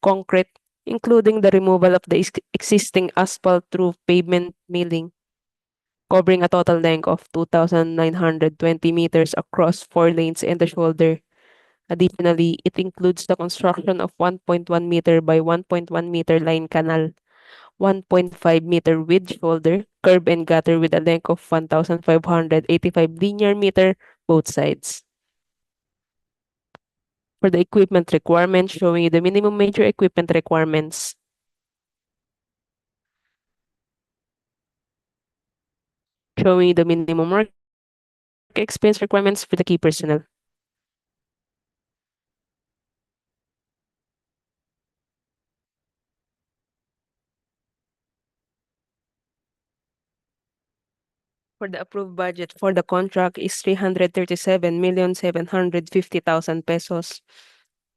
concrete, including the removal of the existing asphalt through pavement milling, covering a total length of 2,920 meters across 4 lanes and the shoulder. Additionally, it includes the construction of 1.1-meter by 1.1-meter line canal, 1.5-meter width shoulder, curb and gutter with a length of 1,585 linear meter both sides. For the equipment requirements, showing you the minimum major equipment requirements. Showing you the minimum work expense requirements for the key personnel. For the approved budget for the contract is 337,750,000 pesos,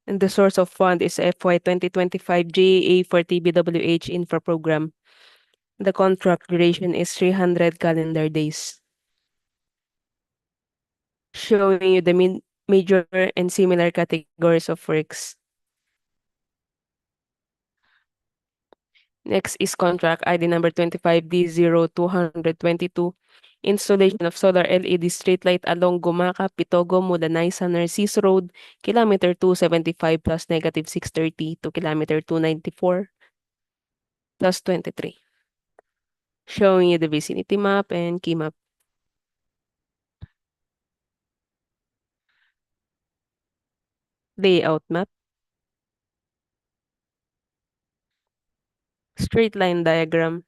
And the source of fund is FY 2025 GAA for TBWH Infra Program. The contract duration is 300 calendar days. Showing you the major and similar categories of works. Next is contract ID number 25D0222. Installation of solar LED streetlight along GUMACA-PITOGO-MULANAY-SN Narciso Road, kilometer 275 plus negative 630 to kilometer 294 plus 23. Showing you the vicinity map and key map. Layout map. Straight line diagram.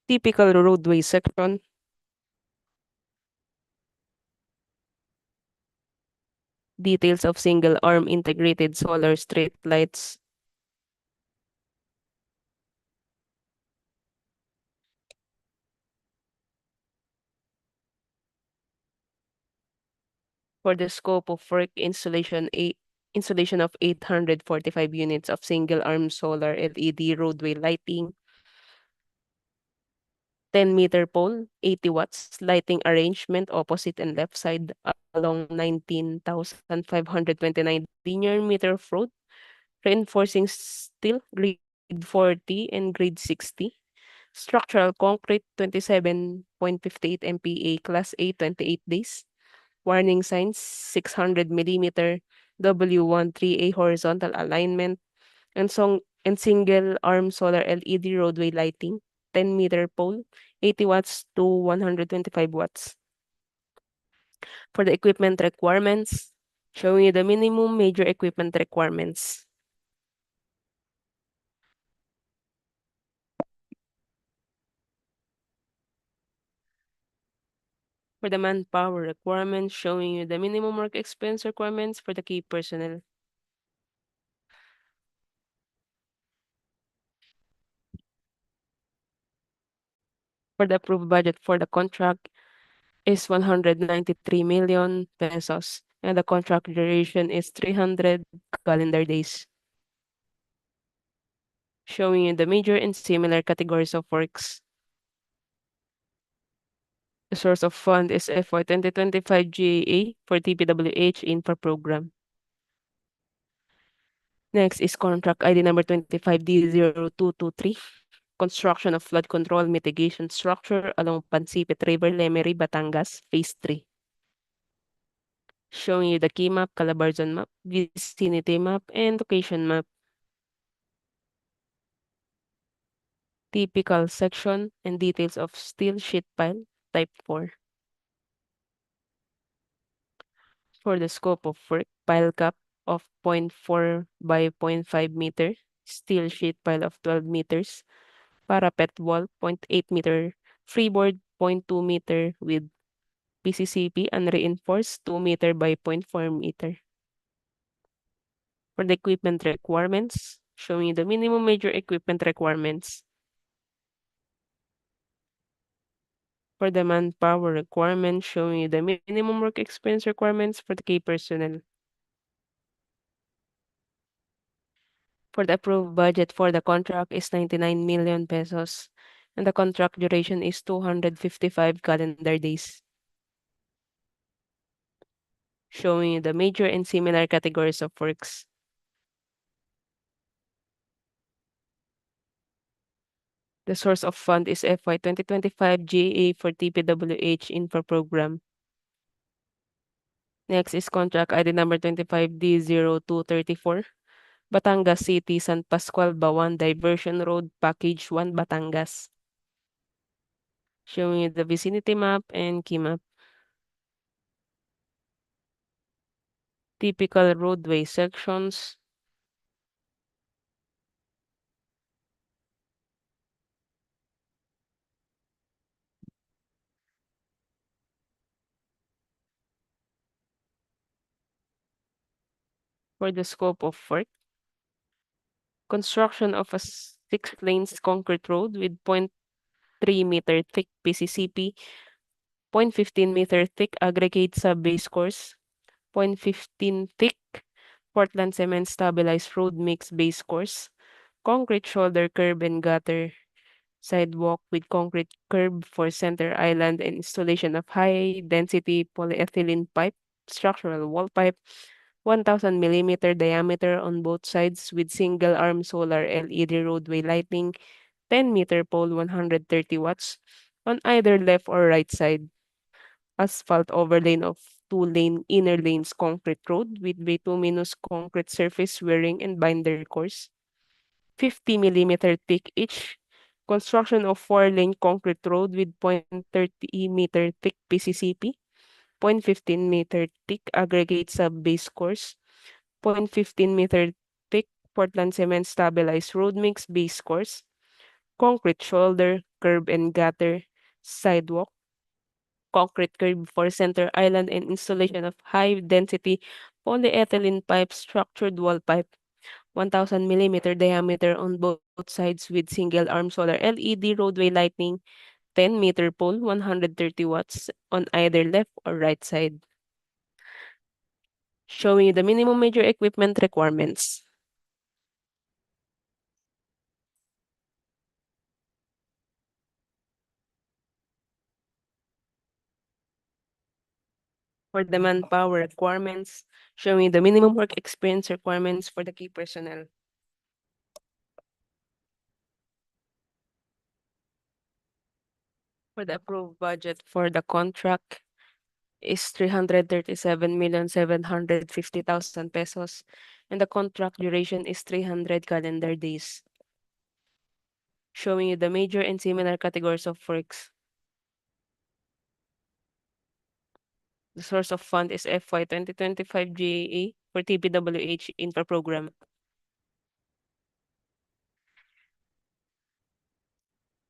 Typical roadway section. Details of single arm integrated solar street lights. For the scope of work, installation of 845 units of single arm solar LED roadway lighting, 10-meter pole, 80 watts lighting arrangement opposite and left side along 19,529 linear meter of road, reinforcing steel grade 40 and grade 60, structural concrete 27.58 MPa class A 28 days, warning signs 600 millimeter W13A horizontal alignment, and single arm solar LED roadway lighting, 10-meter pole, 80 watts to 125 watts. For the equipment requirements, showing you the minimum major equipment requirements. For the manpower requirements, showing you the minimum work expense requirements for the key personnel. For the approved budget for the contract is 193 million pesos, and the contract duration is 300 calendar days. Showing you the major and similar categories of works. The source of fund is FY 2025 GAA for DPWH Infra Program. Next is contract ID number 25D0223. Construction of flood control mitigation structure along Pansipit River, LEMERY, Batangas, Phase 3. Showing you the key map, Calabarzon map, vicinity map, and location map. Typical section and details of steel sheet pile, type 4. For the scope of work, pile cap of 0.4 by 0.5 meter, steel sheet pile of 12 meters, parapet wall 0.8 meter, freeboard 0.2 meter with PCCP unreinforced 2 meter by 0.4 meter. For the equipment requirements, showing you the minimum major equipment requirements. For the manpower requirements, showing you the minimum work expense requirements for the key personnel. For the approved budget for the contract is 99 million pesos, and the contract duration is 255 calendar days. Showing you the major and similar categories of works. The source of fund is FY 2025 GA for TPWH Infra Program. Next is contract ID number 25D0234. Batangas City, San Pascual, BAUAN, Diversion Road, Package 1, Batangas. Showing you the vicinity map and key map. Typical roadway sections. For the scope of work, construction of a 6 lanes concrete road with 0.3 meter thick PCCP 0.15 meter thick aggregate sub-base course, 0.15 thick Portland cement stabilized road mix base course, concrete shoulder curb and gutter sidewalk with concrete curb for center island and installation of high-density polyethylene pipe, structural wall pipe, 1,000 millimeter diameter on both sides with single-arm solar LED roadway lighting, 10-meter pole, 130 watts on either left or right side. Asphalt overlane of two-lane inner lanes concrete road with bituminous concrete surface wearing and binder course. 50 millimeter thick each. Construction of 4-lane concrete road with 0.30 meter thick PCCP, 0.15 meter thick aggregate sub-base course, 0.15 meter thick Portland cement stabilized road mix base course, concrete shoulder, curb and gutter, sidewalk, concrete curb for center island and installation of high-density polyethylene pipe structured wall pipe, 1,000 millimeter diameter on both sides with single-arm solar LED roadway lighting, 10-meter pole, 130 watts on either left or right side. Showing you the minimum major equipment requirements. For the manpower requirements, showing the minimum work experience requirements for the key personnel. For the approved budget for the contract is 337,750,000 pesos, and the contract duration is 300 calendar days. Showing you the major and similar categories of works. The source of fund is FY 2025 GAA for TPWH Infra Program.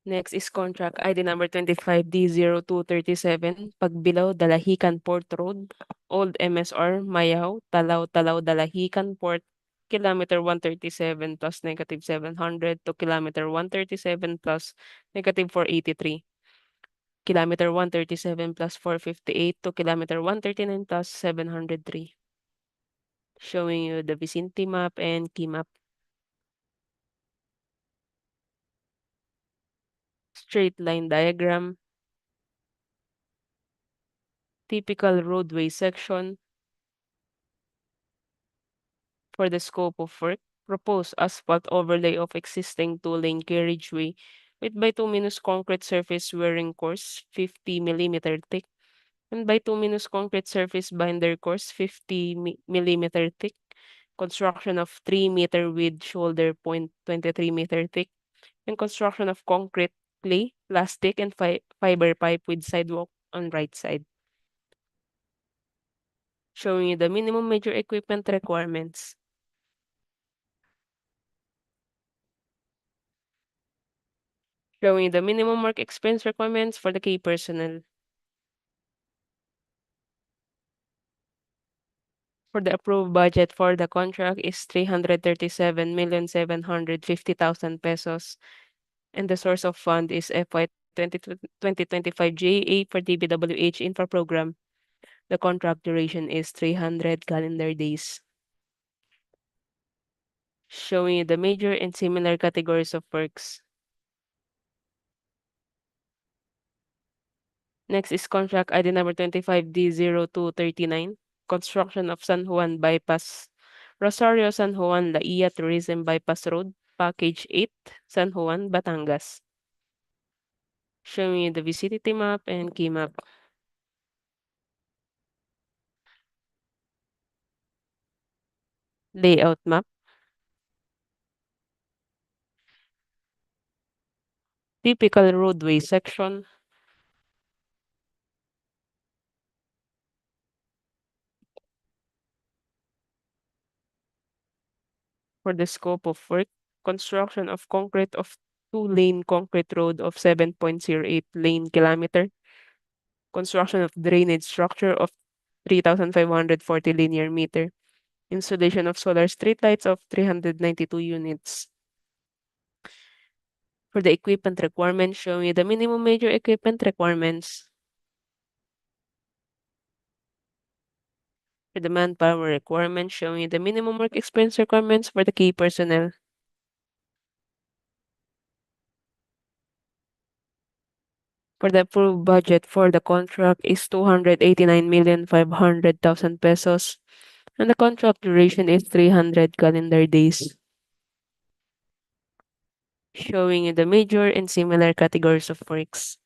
Next is contract ID number 25D0237, Pagbilao, Dalahican Port Road, Old MSR, Mayaw, Talaw, Dalahican Port, kilometer 137 plus negative 700 to kilometer 137 plus negative 483. Kilometer 137 plus 458 to kilometer 139 plus 703. Showing you the vicinity map and key map. Straight line diagram. Typical roadway section. For the scope of work, proposed asphalt overlay of existing two-lane carriageway with bituminous concrete surface wearing course 50 millimeter thick and bituminous concrete surface binder course 50 millimeter thick. Construction of 3-meter width shoulder point 23-meter thick and construction of concrete, clay, plastic, and fiber pipe with sidewalk on right side. Showing you the minimum major equipment requirements. Showing the minimum work experience requirements for the key personnel. For the approved budget for the contract is 337,750,000 pesos. And the source of fund is FY 2025 GAA for DPWH Infra Program. The contract duration is 300 calendar days. Showing you the major and similar categories of works. Next is contract ID number 25D0239, construction of San Juan Bypass, Rosario San Juan Laia Tourism Bypass Road, Package 8, San Juan, Batangas. Showing you the vicinity map and key map. Layout map. Typical roadway section. For the scope of work, construction of concrete of two-lane concrete road of 7.08 lane kilometer, construction of drainage structure of 3,540 linear meter, installation of solar streetlights of 392 units. For the equipment requirements, showing you the minimum major equipment requirements. For the manpower requirement, showing the minimum work experience requirements for the key personnel. For the approved budget for the contract is 289,500,000 pesos, and the contract duration is 300 calendar days. Showing you the major and similar categories of works.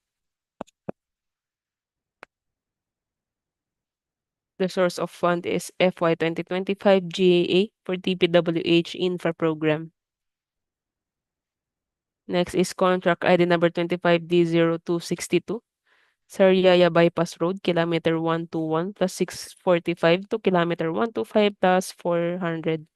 The source of fund is FY 2025 GAA for Dpwh Infra Program. Next is contract ID number 25D0262. Sariaya Bypass Road, kilometer 121 plus 645 to kilometer 125 plus 400.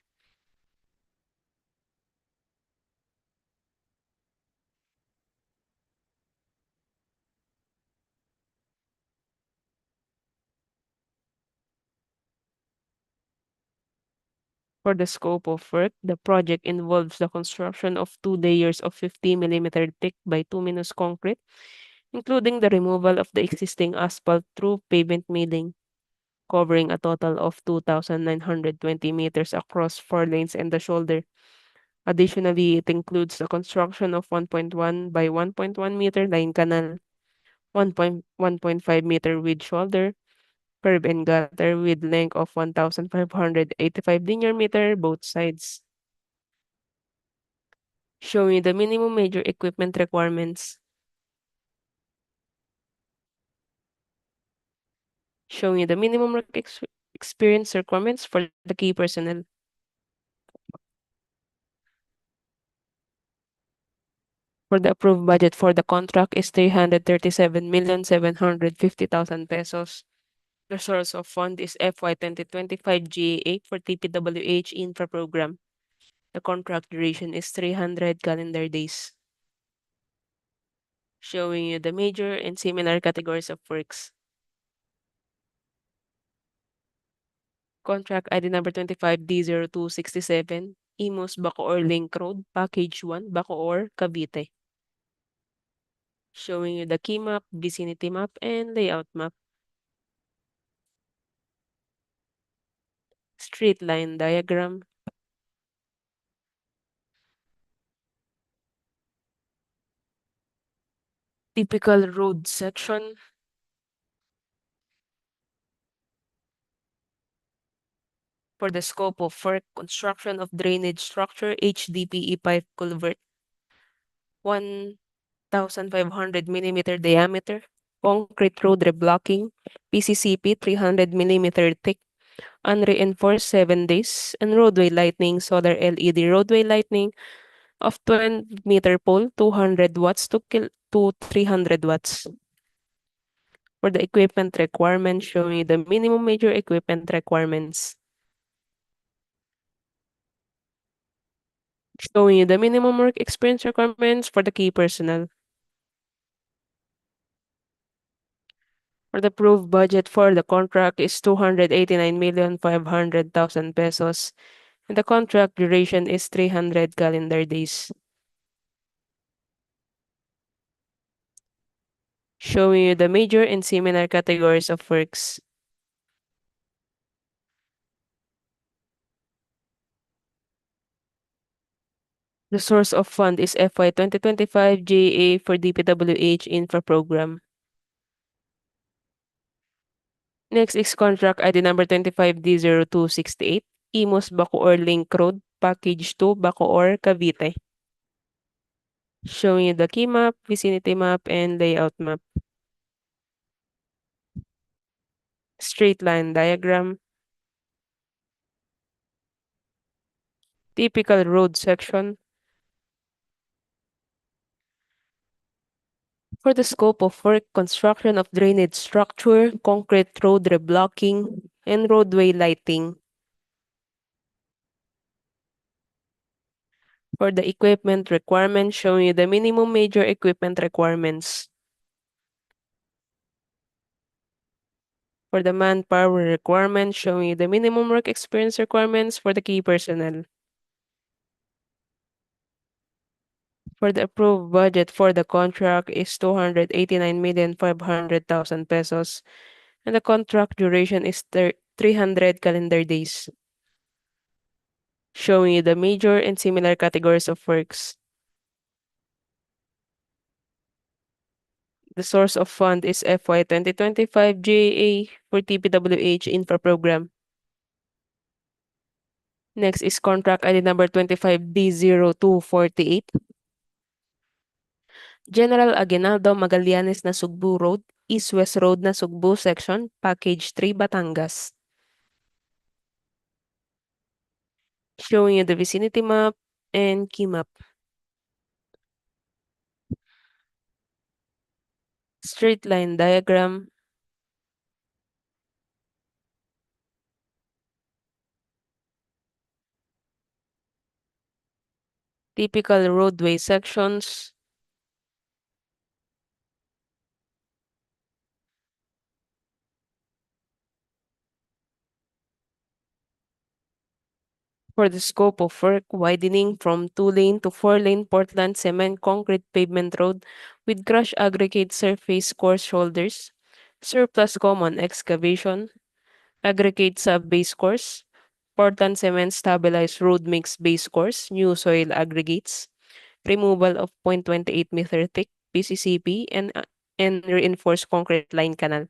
For the scope of work, the project involves the construction of 2 layers of 50mm thick by 2 concrete, including the removal of the existing asphalt through pavement milling, covering a total of 2,920 meters across 4 lanes and the shoulder. Additionally, it includes the construction of 1.1 by 1.1 meter line canal, 1.5 meter width shoulder, curb and gutter with length of 1,585 linear meter both sides. Showing the minimum major equipment requirements. Showing the minimum work experience requirements for the key personnel. For the approved budget for the contract is 337,750,000 pesos. The source of fund is FY 2025 GAA for TPWH Infra Program. The contract duration is 300 calendar days. Showing you the major and similar categories of works. Contract ID number 25D0267, Imus Bacoor Link Road, Package 1, Bacoor, Cavite. Showing you the key map, vicinity map, and layout map. Street line diagram. Typical road section. For the scope of work, construction of drainage structure, HDPE pipe culvert, 1,500mm diameter, concrete road reblocking, PCCP 300mm thick, unreinforced 7 days, and roadway lighting, solar LED roadway lighting of 20-meter pole, 200 watts to 300 watts. For the equipment requirements, showing the minimum major equipment requirements. Showing you the minimum work experience requirements for the key personnel. For the approved budget for the contract is 289,500,000 pesos, and the contract duration is 300 calendar days. Showing you the major and similar categories of works. The source of fund is FY 2025 GA for DPWH Infra Program. Next is contract ID number 25D0268, Imus Bacoor Link Road, Package 2, Bacoor, Cavite. Showing you the key map, vicinity map, and layout map. Straight line diagram. Typical road section. For the scope of work, construction of drainage structure, concrete road reblocking, and roadway lighting. For the equipment requirements, showing you the minimum major equipment requirements. For the manpower requirements, showing you the minimum work experience requirements for the key personnel. For the approved budget for the contract is 289,500,000 pesos, and the contract duration is 300 calendar days. Showing you the major and similar categories of works. The source of fund is FY 2025 GAA for TPWH Infra Program. Next is contract ID number 25D0248. General Aguinaldo Magallanes na Sugbu Road, East-West Road na Sugbu Section, Package 3, Batangas. Showing you the vicinity map and key map. Straight line diagram. Typical roadway sections. For the scope of work, widening from 2-lane to 4-lane Portland cement concrete pavement road with crushed aggregate surface coarse shoulders, surplus common excavation, aggregate sub-base course, Portland cement stabilized road mix base course, new soil aggregates, removal of 0.28 meter thick PCCP and reinforced concrete line canal,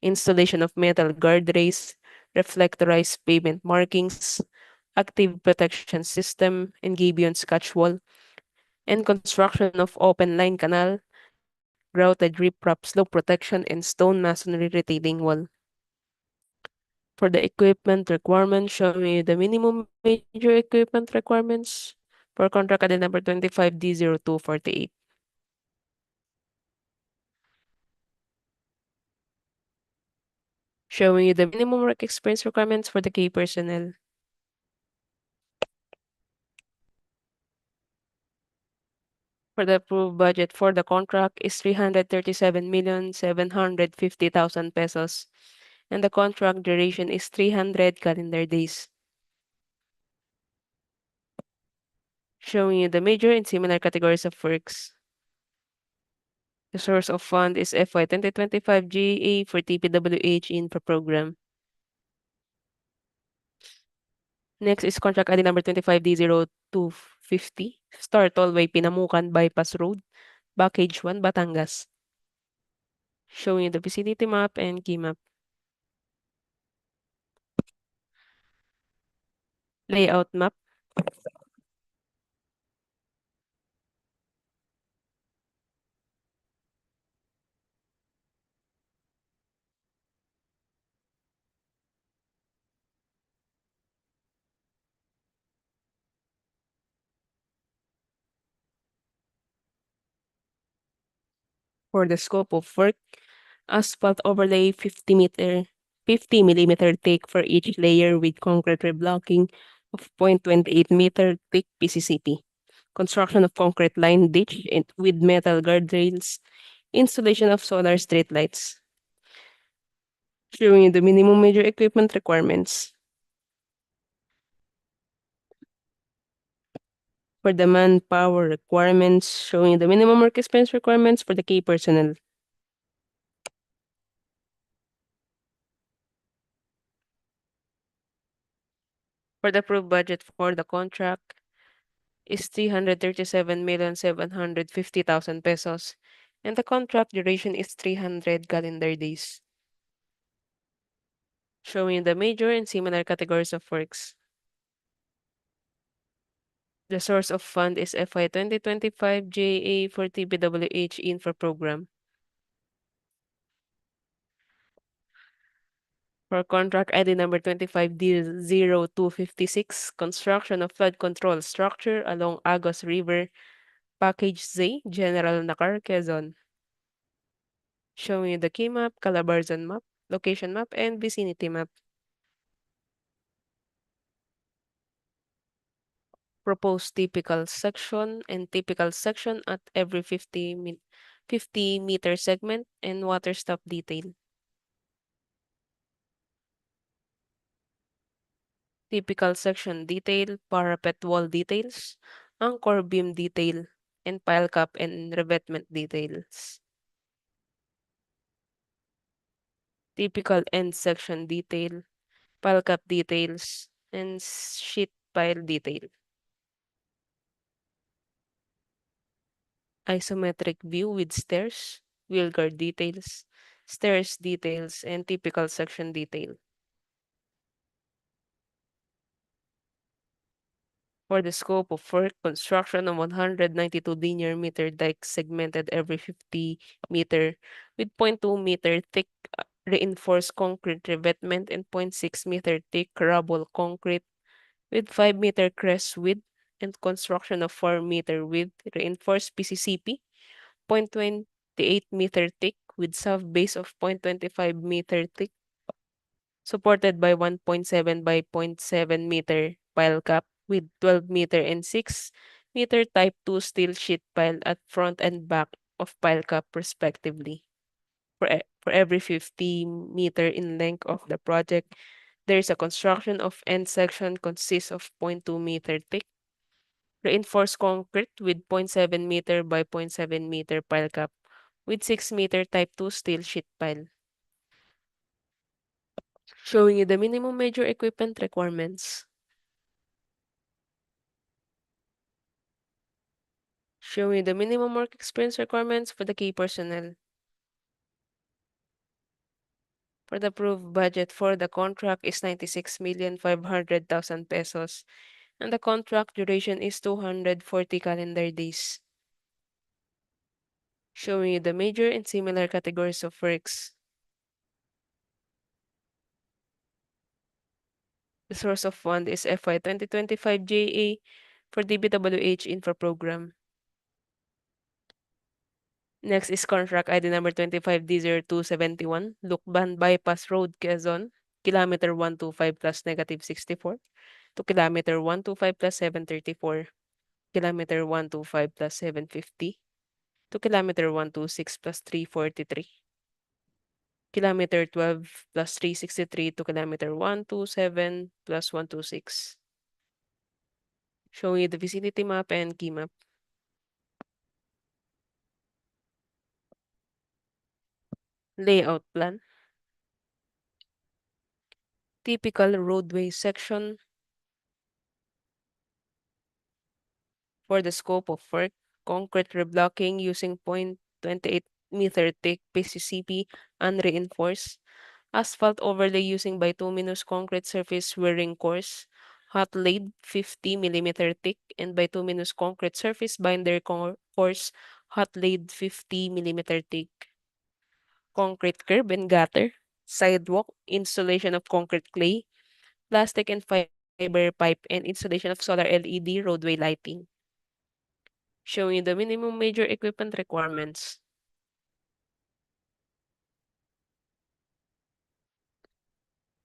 installation of metal guardrails, reflectorized pavement markings, active protection system, and gabion scotch wall, and construction of open line canal, grouted riprap slope protection, and stone masonry retaining wall. For the equipment requirements, showing you the minimum major equipment requirements for contract ID number 25D0248. Showing you the minimum work experience requirements for the key personnel. For the approved budget for the contract is 337,750,000 pesos, and the contract duration is 300 calendar days. Showing you the major and similar categories of works. The source of fund is FY 2025 GA for TPWH Infra Program. Next is contract ID number 25D0250, Star Tollway Pinamukan Bypass Road, Package 1, Batangas. Showing you the vicinity map and key map. Layout map. For the scope of work, asphalt overlay 50 millimeter thick for each layer with concrete reblocking of 0.28 meter thick PCCP. Construction of concrete line ditch with metal guardrails. Installation of solar street lights. Showing the minimum major equipment requirements. For the manpower requirements, showing the minimum work expense requirements for the key personnel. For the approved budget for the contract is 337,750,000 pesos, and the contract duration is 300 calendar days. Showing the major and similar categories of works. The source of fund is FY 2025 JA for TPWH Infra Program. For contract ID number 25D0256, construction of flood control structure along Agos River, Package Z, General Nakar, Quezon. Showing you the key map, Calabarzon map, location map, and vicinity map. Proposed typical section and typical section at every 50-meter segment and water stop detail. Typical section detail, parapet wall details, anchor beam detail, and pile cap and revetment details. Typical end section detail, pile cap details, and sheet pile detail. Isometric view with stairs, wheel guard details, stairs details, and typical section detail. For the scope of work, construction of 192 linear meter dikes segmented every 50 meter with 0.2 meter thick reinforced concrete revetment and 0.6 meter thick rubble concrete with 5 meter crest width and construction of 4 meter width reinforced PCCP, 0.28 meter thick with sub-base of 0.25 meter thick, supported by 1.7 by 0.7 meter pile cap with 12 meter and 6 meter type 2 steel sheet pile at front and back of pile cap respectively. For every 50 meter in length of the project, there is a construction of end section consists of 0.2 meter thick reinforced concrete with 0.7 meter by 0.7 meter pile cap with 6 meter type 2 steel sheet pile. Showing you the minimum major equipment requirements. Showing you the minimum work experience requirements for the key personnel. For the approved budget for the contract is 96,500,000 pesos and the contract duration is 240 calendar days. Showing you the major and similar categories of works. The source of fund is FY 2025 JA for DPWH Infra Program. Next is contract ID number 25D0271, Lukban Bypass Road, Quezon, kilometer 125 plus -64 to kilometer 125 plus 734, kilometer 125 plus 750 to kilometer 126 plus 343, kilometer 12 plus 363 to kilometer 127 plus 126. Showing you the vicinity map and key map. Layout plan. Typical roadway section. For the scope of work, concrete reblocking using 0.28 meter thick PCCP unreinforced, asphalt overlay using bituminous concrete surface wearing course, hot laid 50 millimeter thick, and bituminous concrete surface binder course, hot laid 50 millimeter thick. Concrete curb and gutter, sidewalk, installation of concrete clay, plastic and fiber pipe, and installation of solar LED roadway lighting. Showing you the minimum major equipment requirements.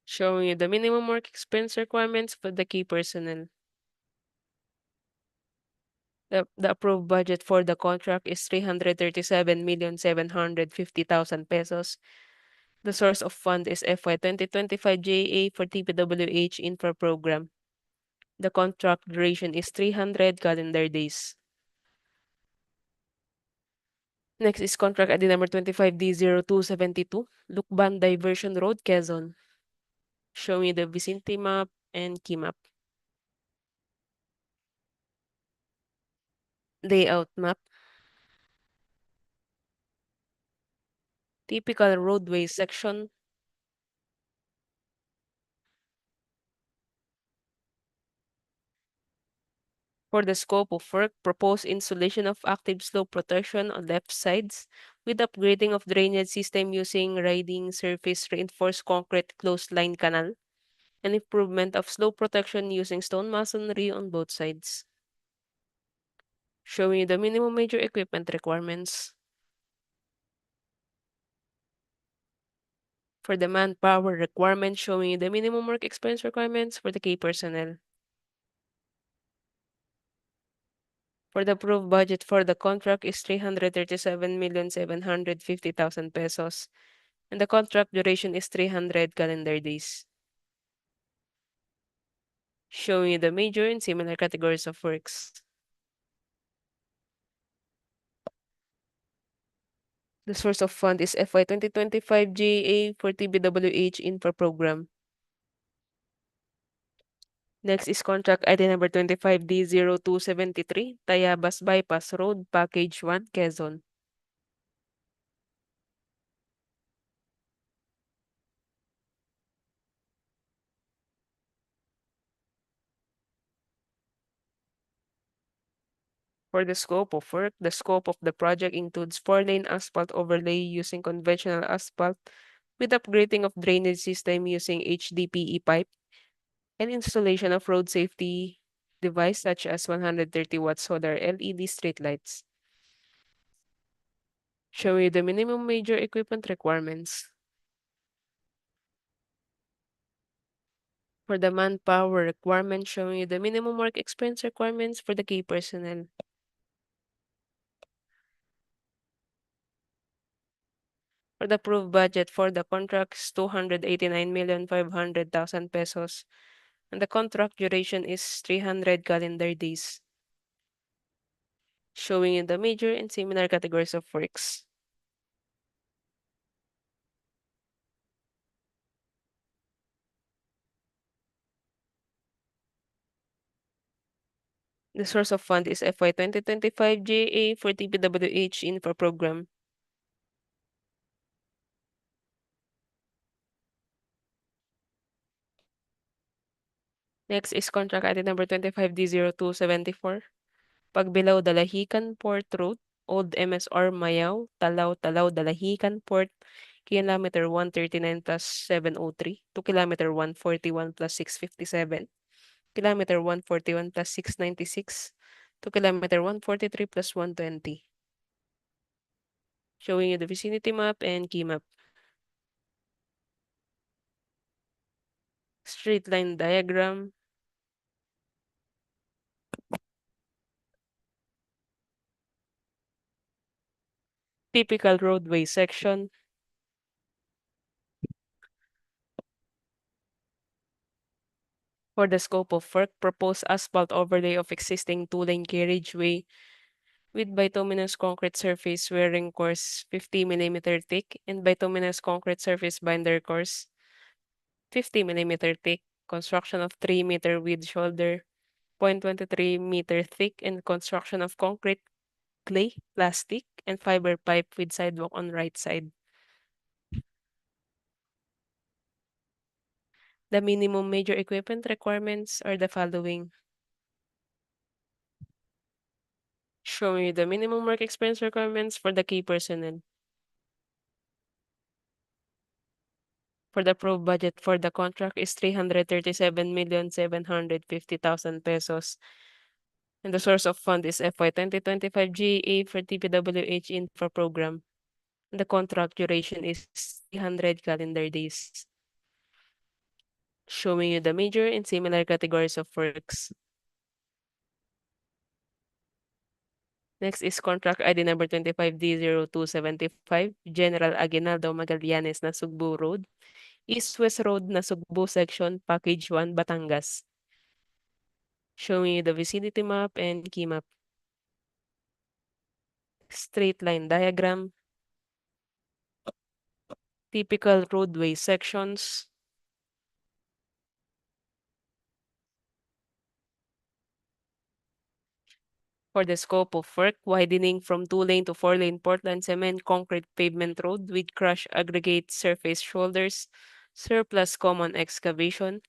Showing you the minimum work experience requirements for the key personnel. The approved budget for the contract is 337,750,000 pesos. The source of fund is FY 2025 JA for TPWH Infra Program. The contract duration is 300 calendar days. Next is contract ID number 25D0272, Lukban Diversion Road, Quezon. Show me the vicinity map and key map. Layout map. Typical roadway section. For the scope of work, proposed installation of active slope protection on left sides with upgrading of drainage system using riding surface reinforced concrete closed line canal and improvement of slope protection using stone masonry on both sides. Showing you the minimum major equipment requirements. For the manpower requirement, showing you the minimum work experience requirements for the key personnel. For the approved budget for the contract is 337,750,000 pesos, and the contract duration is 300 calendar days. Showing you the major and similar categories of works. The source of fund is FY 2025 GA for TBWH Infra Program. Next is contract ID number 25D0273, Tayabas Bypass Road, Package 1, Quezon. For the scope of work, the scope of the project includes 4-lane asphalt overlay using conventional asphalt with upgrading of drainage system using HDPE pipe and installation of road safety device such as 130-watt solar LED streetlights. Show you the minimum major equipment requirements. For the manpower requirement, showing you the minimum work experience requirements for the key personnel. For the approved budget for the contract is 289,500,000 pesos. And the contract duration is 300 calendar days. Showing you the major and similar categories of works. The source of fund is FY 2025 GA for Dpwh Info Program. Next is contract item number 25D0274. Pagbilao Dalahican Port Road, Old MSR Mayaw, Talaw, Dalahican Port, kilometer 139 plus 703 to kilometer 141 plus 657, kilometer 141 plus 696 to kilometer 143 plus 120. Showing you the vicinity map and key map. Straight line diagram. Typical roadway section. For the scope of work, proposed asphalt overlay of existing two-lane carriageway with bituminous concrete surface wearing course 50 mm thick and bituminous concrete surface binder course 50 mm thick, construction of 3-meter width shoulder, 0.23-meter thick, and construction of concrete, clay, plastic, and fiber pipe with sidewalk on right side. The minimum major equipment requirements are the following. Showing you the minimum work experience requirements for the key personnel. For the approved budget for the contract is 337,750,000 pesos. And the source of fund is FY 2025 GA for Dpwh Info Program. The contract duration is 300 calendar days. Showing you the major and similar categories of works. Next is contract ID number 25D0275, General Aguinaldo Magallanes, Nasugbu Road, East-West Road, Nasugbu Section, Package 1, Batangas. Showing you the vicinity map and key map. Straight line diagram. Typical roadway sections. For the scope of work, widening from 2-lane to 4-lane Portland cement concrete pavement road with crushed aggregate surface shoulders, surplus common excavation,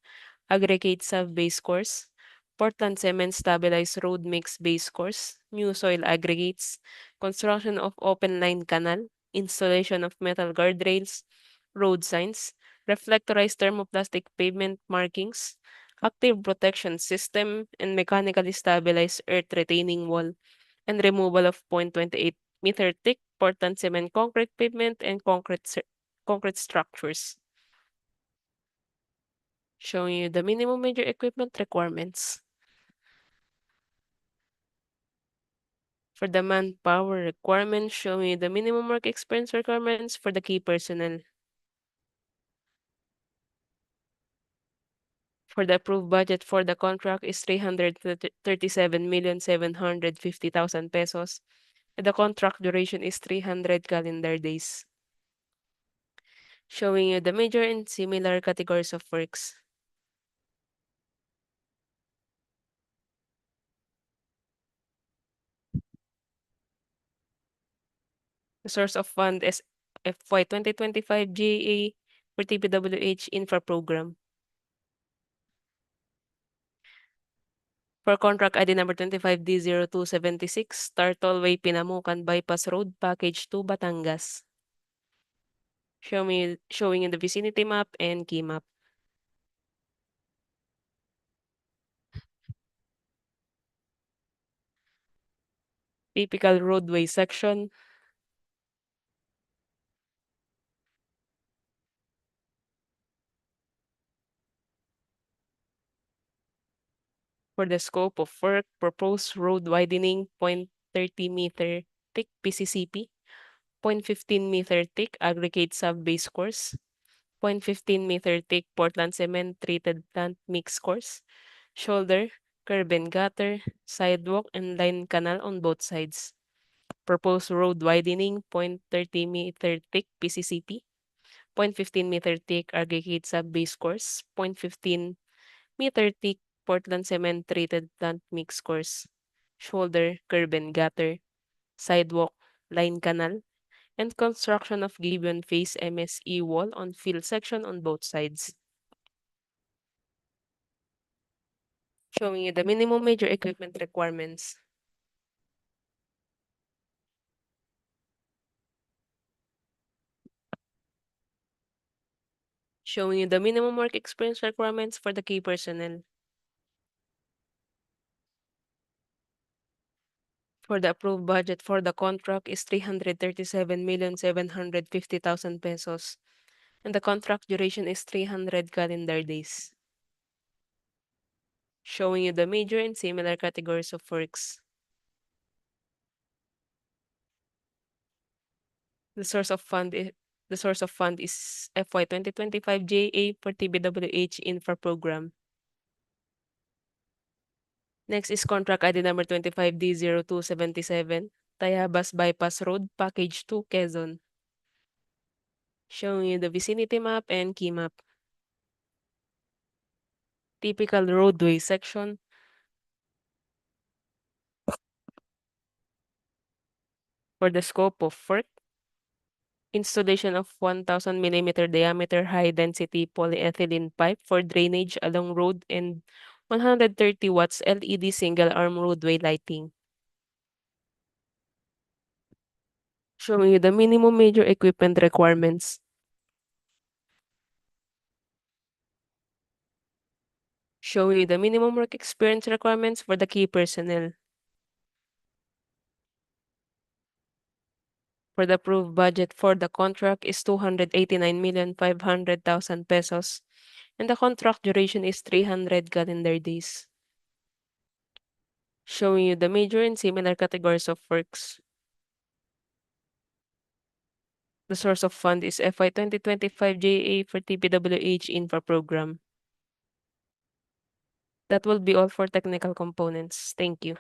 aggregate sub-base course, Portland cement stabilized road mix base course, new soil aggregates, construction of open line canal, installation of metal guardrails, road signs, reflectorized thermoplastic pavement markings, active protection system, and mechanically stabilized earth retaining wall, and removal of 0.28-meter thick Portland cement concrete pavement and concrete structures. Showing you the minimum major equipment requirements. For the manpower requirements, showing you the minimum work experience requirements for the key personnel. For the approved budget for the contract is 337,750,000 pesos. And the contract duration is 300 calendar days. Showing you the major and similar categories of works. The source of fund is FY 2025 GA for TPWH Infra Program. For contract ID number 25D0276, Star Tollway Pinamukan Bypass Road, Package 2, Batangas. Showing in the vicinity map and key map. Typical roadway section. For the scope of work, proposed road widening 0.30-meter thick PCCP, 0.15-meter thick aggregate sub-base course, 0.15-meter thick Portland cement treated plant mix course, shoulder, curb and gutter, sidewalk, and line canal on both sides. Proposed road widening 0.30-meter thick PCCP, 0.15-meter thick aggregate sub-base course, 0.15-meter thick Portland cement treated plant mix course, shoulder, curb and gutter, sidewalk, line canal, and construction of given face MSE wall on field section on both sides. Showing you the minimum major equipment requirements. Showing you the minimum work experience requirements for the key personnel. For the approved budget for the contract is 337,750,000 pesos, and the contract duration is 300 calendar days. Showing you the major and similar categories of works. The source of fund is FY 2025 JA for TBWH Infra Program. Next is contract ID number 25D0277, Tayabas Bypass Road, Package 2, Quezon. Showing you the vicinity map and key map. Typical roadway section. For the scope of work, installation of 1,000 millimeter diameter high-density polyethylene pipe for drainage along road and 130 watts LED single-arm roadway lighting. Showing you the minimum major equipment requirements. Showing you the minimum work experience requirements for the key personnel. For the approved budget for the contract is 289,500,000 pesos, and the contract duration is 300 calendar days. Showing you the major and similar categories of works. The source of fund is FY 2025 JA for TPWH Infra Program. That will be all for technical components. Thank you.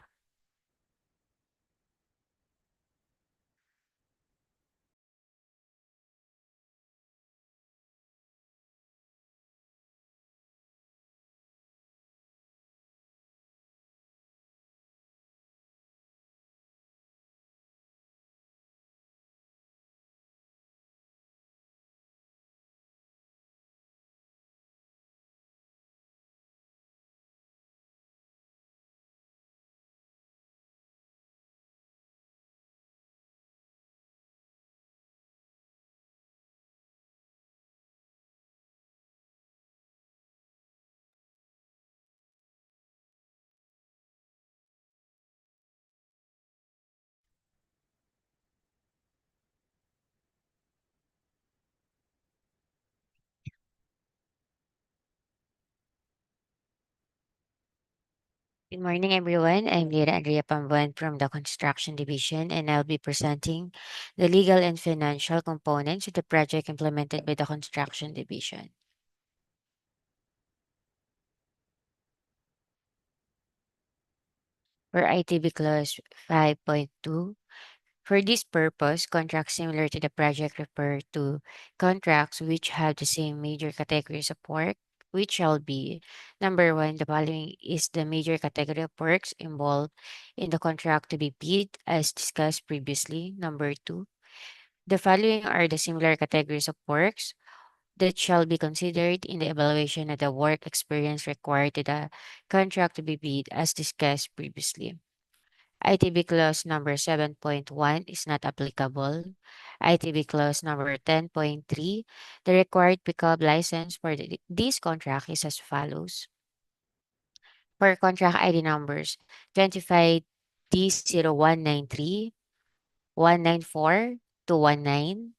Good morning, everyone. I'm Lira Andrea Pambuan from the Construction Division, and I'll be presenting the legal and financial components of the project implemented by the Construction Division. For ITB Clause 5.2, for this purpose, contracts similar to the project refer to contracts which have the same major categories of work, which shall be: number one, the following is the major category of works involved in the contract to be bid, as discussed previously. Number two, The following are the similar categories of works that shall be considered in the evaluation of the work experience required to the contract to be bid as discussed previously. ITB clause number 7.1 is not applicable. ITB clause number 10.3, the required pickup license for this contract is as follows. For contract ID numbers 25D0193, 194, 219,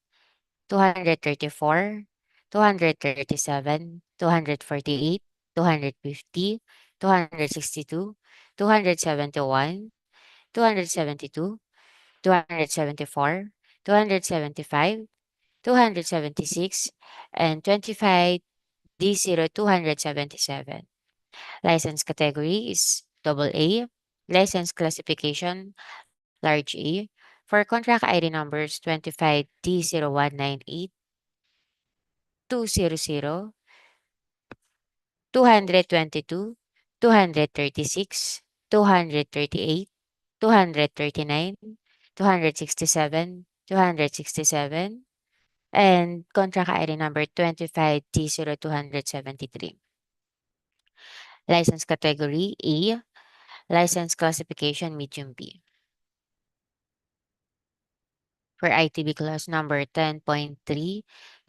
234, 237, 248, 250, 262, 271, 272, 274, 275, 276, and 25D0277. License category is AA. License classification large A. For contract ID numbers 25D0198, 200, 222, 236, 238, 239, 267, 267, and contract ID number 25D0273. License category A, license classification medium B. For ITB clause number 10.3,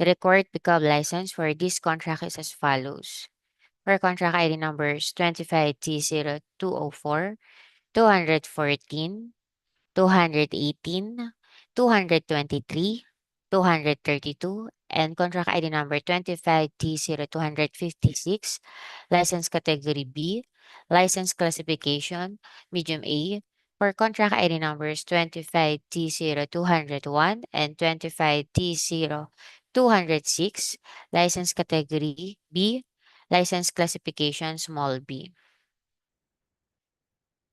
the required pickup license for this contract is as follows. For contract ID numbers 25T0204, 214, 218, 223, 232, and contract ID number 25T0256, license category B, license classification, medium A, for contract ID numbers 25T0201 and 25T0206, license category B, license classification, small b.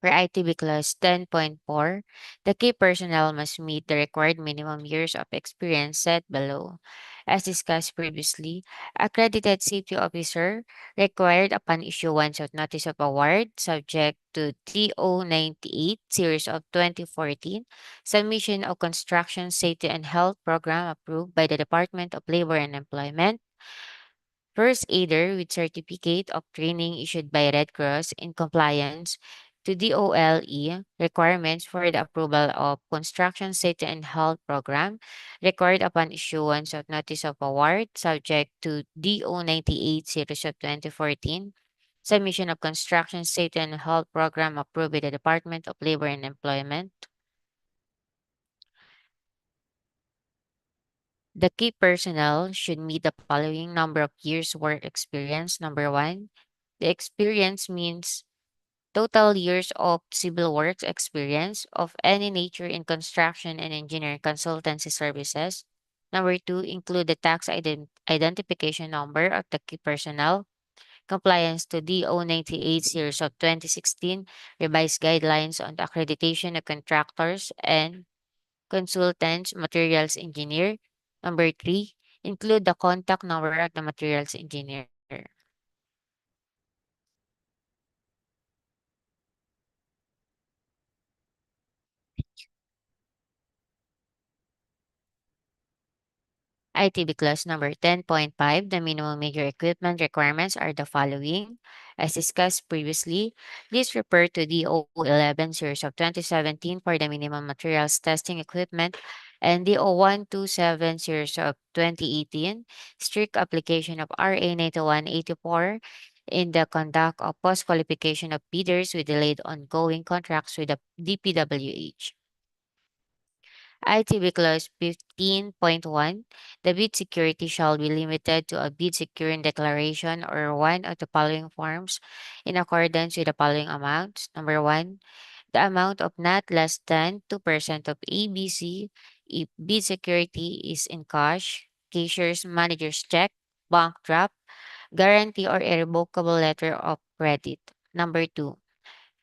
For ITB clause 10.4, the key personnel must meet the required minimum years of experience set below. As discussed previously, accredited safety officer required upon issuance of notice of award subject to TO 98 series of 2014, submission of construction safety and health program approved by the Department of Labor and Employment, first aider with certificate of training issued by Red Cross in compliance to DOLE requirements for the approval of construction safety and health program required upon issuance of notice of award subject to DO 98 series of 2014, submission of construction safety and health program approved by the Department of Labor and Employment. The key personnel should meet the following number of years work experience. Number one, the experience means total years of civil works experience of any nature in construction and engineering consultancy services. Number two, include the tax identification number of the key personnel, compliance to DO 98 series of 2016, revised guidelines on the accreditation of contractors and consultants, materials engineer. Number three, include the contact number of the materials engineer. ITB clause number 10.5, the minimum major equipment requirements are the following. As discussed previously, these refer to DO 11 series of 2017 for the minimum materials testing equipment and DO 127 series of 2018, strict application of RA 9184 in the conduct of post-qualification of bidders with delayed ongoing contracts with the DPWH. ITB clause 15.1, the bid security shall be limited to a bid securing declaration or one of the following forms in accordance with the following amounts. Number one, the amount of not less than 2% of ABC if bid security is in cash, cashier's manager's check, bank draft, guarantee or irrevocable letter of credit. Number two,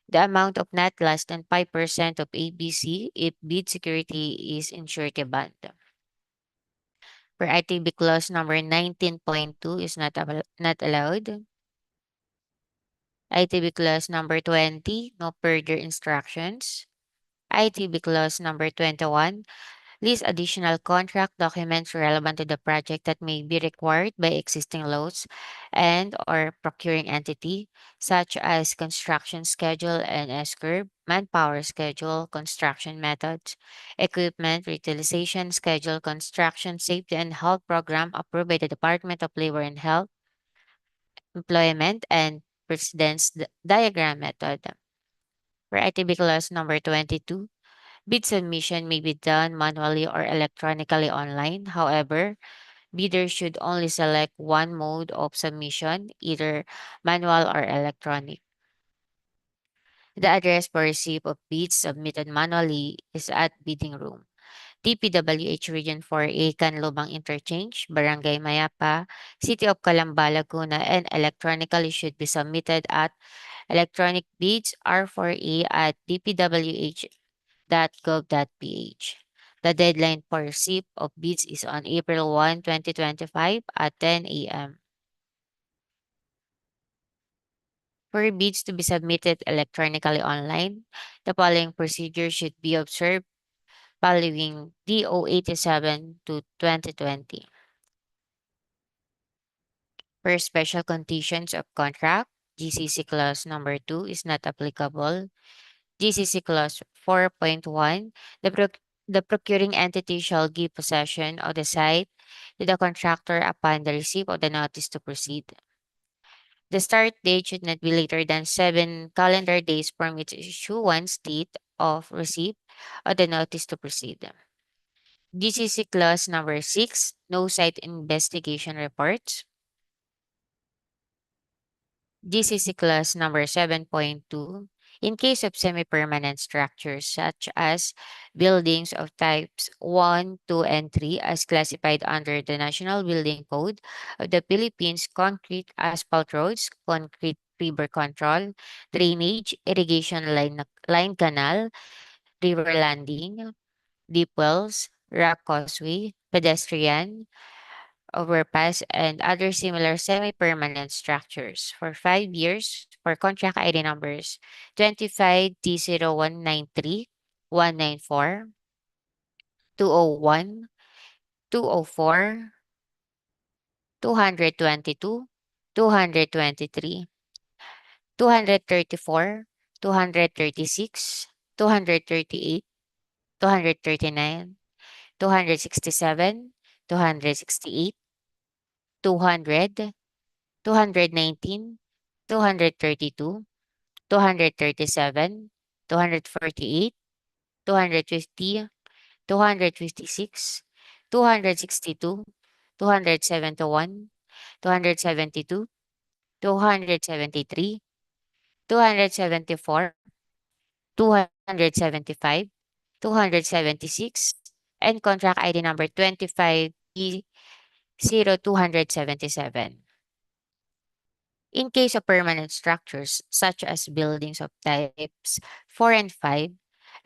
the amount of not less than 5% of ABC if bid security is in surety bond. For ITB clause number 19.2 is not allowed. ITB clause number 20, no further instructions. ITB clause number 21, List additional contract documents relevant to the project that may be required by existing laws and or procuring entity, such as construction schedule and S-curve, manpower schedule, construction methods, equipment utilization schedule, construction safety and health program approved by the Department of Labor and Health, Employment, and Precedence Diagram Method. For ITB clause number 22, bid submission may be done manually or electronically online. However, bidders should only select one mode of submission, either manual or electronic. The address for receipt of bids submitted manually is at bidding room. DPWH Region 4A Canlubang Interchange, Barangay Mayapa, City of Calamba, Laguna, and electronically should be submitted at electronic bids R4A at dpwh.gov.ph. The deadline for receipt of bids is on April 1, 2025 at 10 a.m. For bids to be submitted electronically online, the following procedure should be observed following DO 87 to 2020. For special conditions of contract, GCC clause number 2 is not applicable. GCC clause 4.1, the procuring entity shall give possession of the site to the contractor upon the receipt of the notice to proceed. The start date should not be later than 7 calendar days from its issuance date of receipt of the notice to proceed. GCC clause number 6, no site investigation reports. GCC clause number 7.2, in case of semi-permanent structures such as buildings of types 1, 2, and 3 as classified under the National Building Code of the Philippines, concrete asphalt roads, concrete river control, drainage, irrigation line canal, river landing, deep wells, rock causeway, pedestrian, overpass, and other similar semi-permanent structures for 5 years for contract ID numbers 25T0193, 194, 201, 204, 222, 223, 234, 236, 238, 239, 267, 268, 200, 219, 232, 237, 248, 250, 256, 262, 271, 272, 273, 274, 275, 276, and contract ID number 25E0277. In case of permanent structures, such as buildings of types 4 and 5,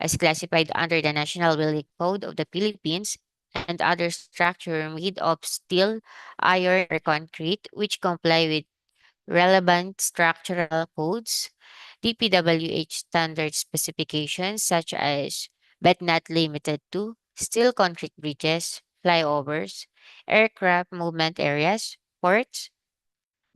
as classified under the National Building Code of the Philippines, and other structure made of steel, iron, or concrete, which comply with relevant structural codes, DPWH standard specifications, such as, but not limited to, steel concrete bridges, flyovers, aircraft movement areas, ports,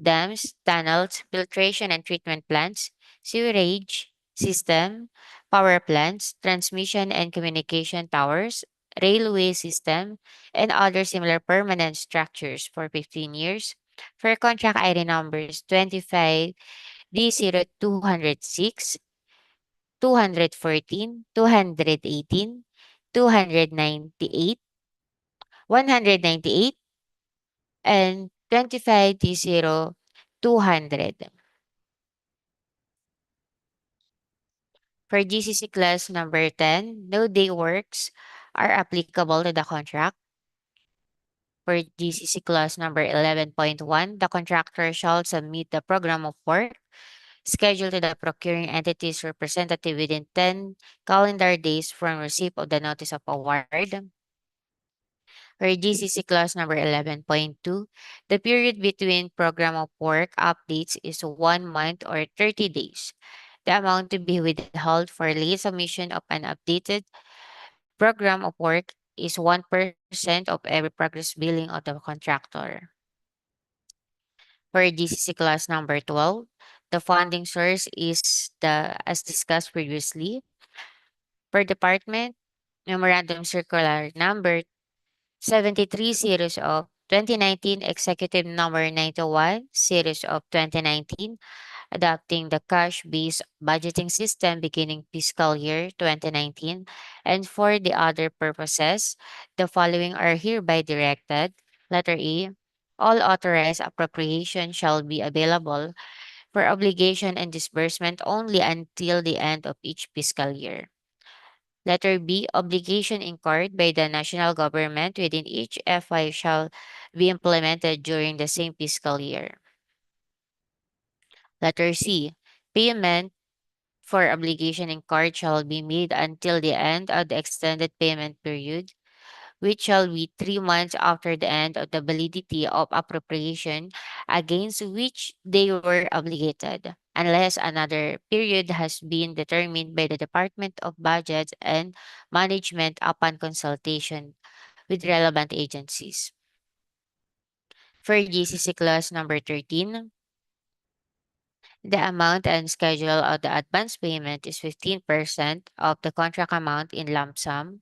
dams, tunnels, filtration and treatment plants, sewerage system, power plants, transmission and communication towers, railway system, and other similar permanent structures for 15 years. For contract ID numbers 25 D0206, 214, 218, 298, 198, and 25 D0200. For GCC class number 10, no day works are applicable to the contract. For GCC class number 11.1, the contractor shall submit the program of work scheduled to the procuring entity's representative within 10 calendar days from receipt of the notice of award. For GCC clause number 11.2, the period between program of work updates is 1 month or 30 days. The amount to be withheld for late submission of an updated program of work is 1% of every progress billing of the contractor. For GCC class number 12, the funding source is as discussed previously. Per department, Memorandum Circular number 73 series of 2019, Executive number 91 series of 2019, adopting the cash-based budgeting system beginning fiscal year 2019, and for the other purposes, the following are hereby directed. Letter A, all authorized appropriation shall be available for obligation and disbursement only until the end of each fiscal year. Letter B, obligation incurred by the national government within each FY shall be implemented during the same fiscal year. Letter C, payment for obligation incurred shall be made until the end of the extended payment period, which shall be 3 months after the end of the validity of appropriation against which they were obligated, unless another period has been determined by the Department of Budget and Management upon consultation with relevant agencies. For GCC class number 13, the amount and schedule of the advance payment is 15% of the contract amount in lump sum.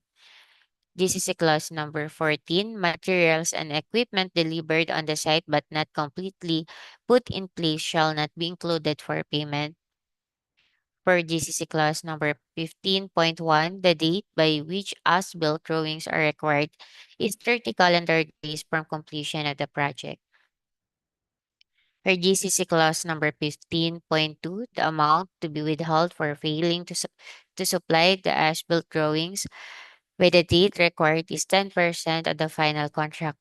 This is a clause number 14. Materials and equipment delivered on the site but not completely put in place shall not be included for payment. Per GCC clause number 15.1, the date by which as-built drawings are required is 30 calendar days from completion of the project. Per GCC clause number 15.2, the amount to be withheld for failing to supply the as-built drawings by the date required is 10% of the final contract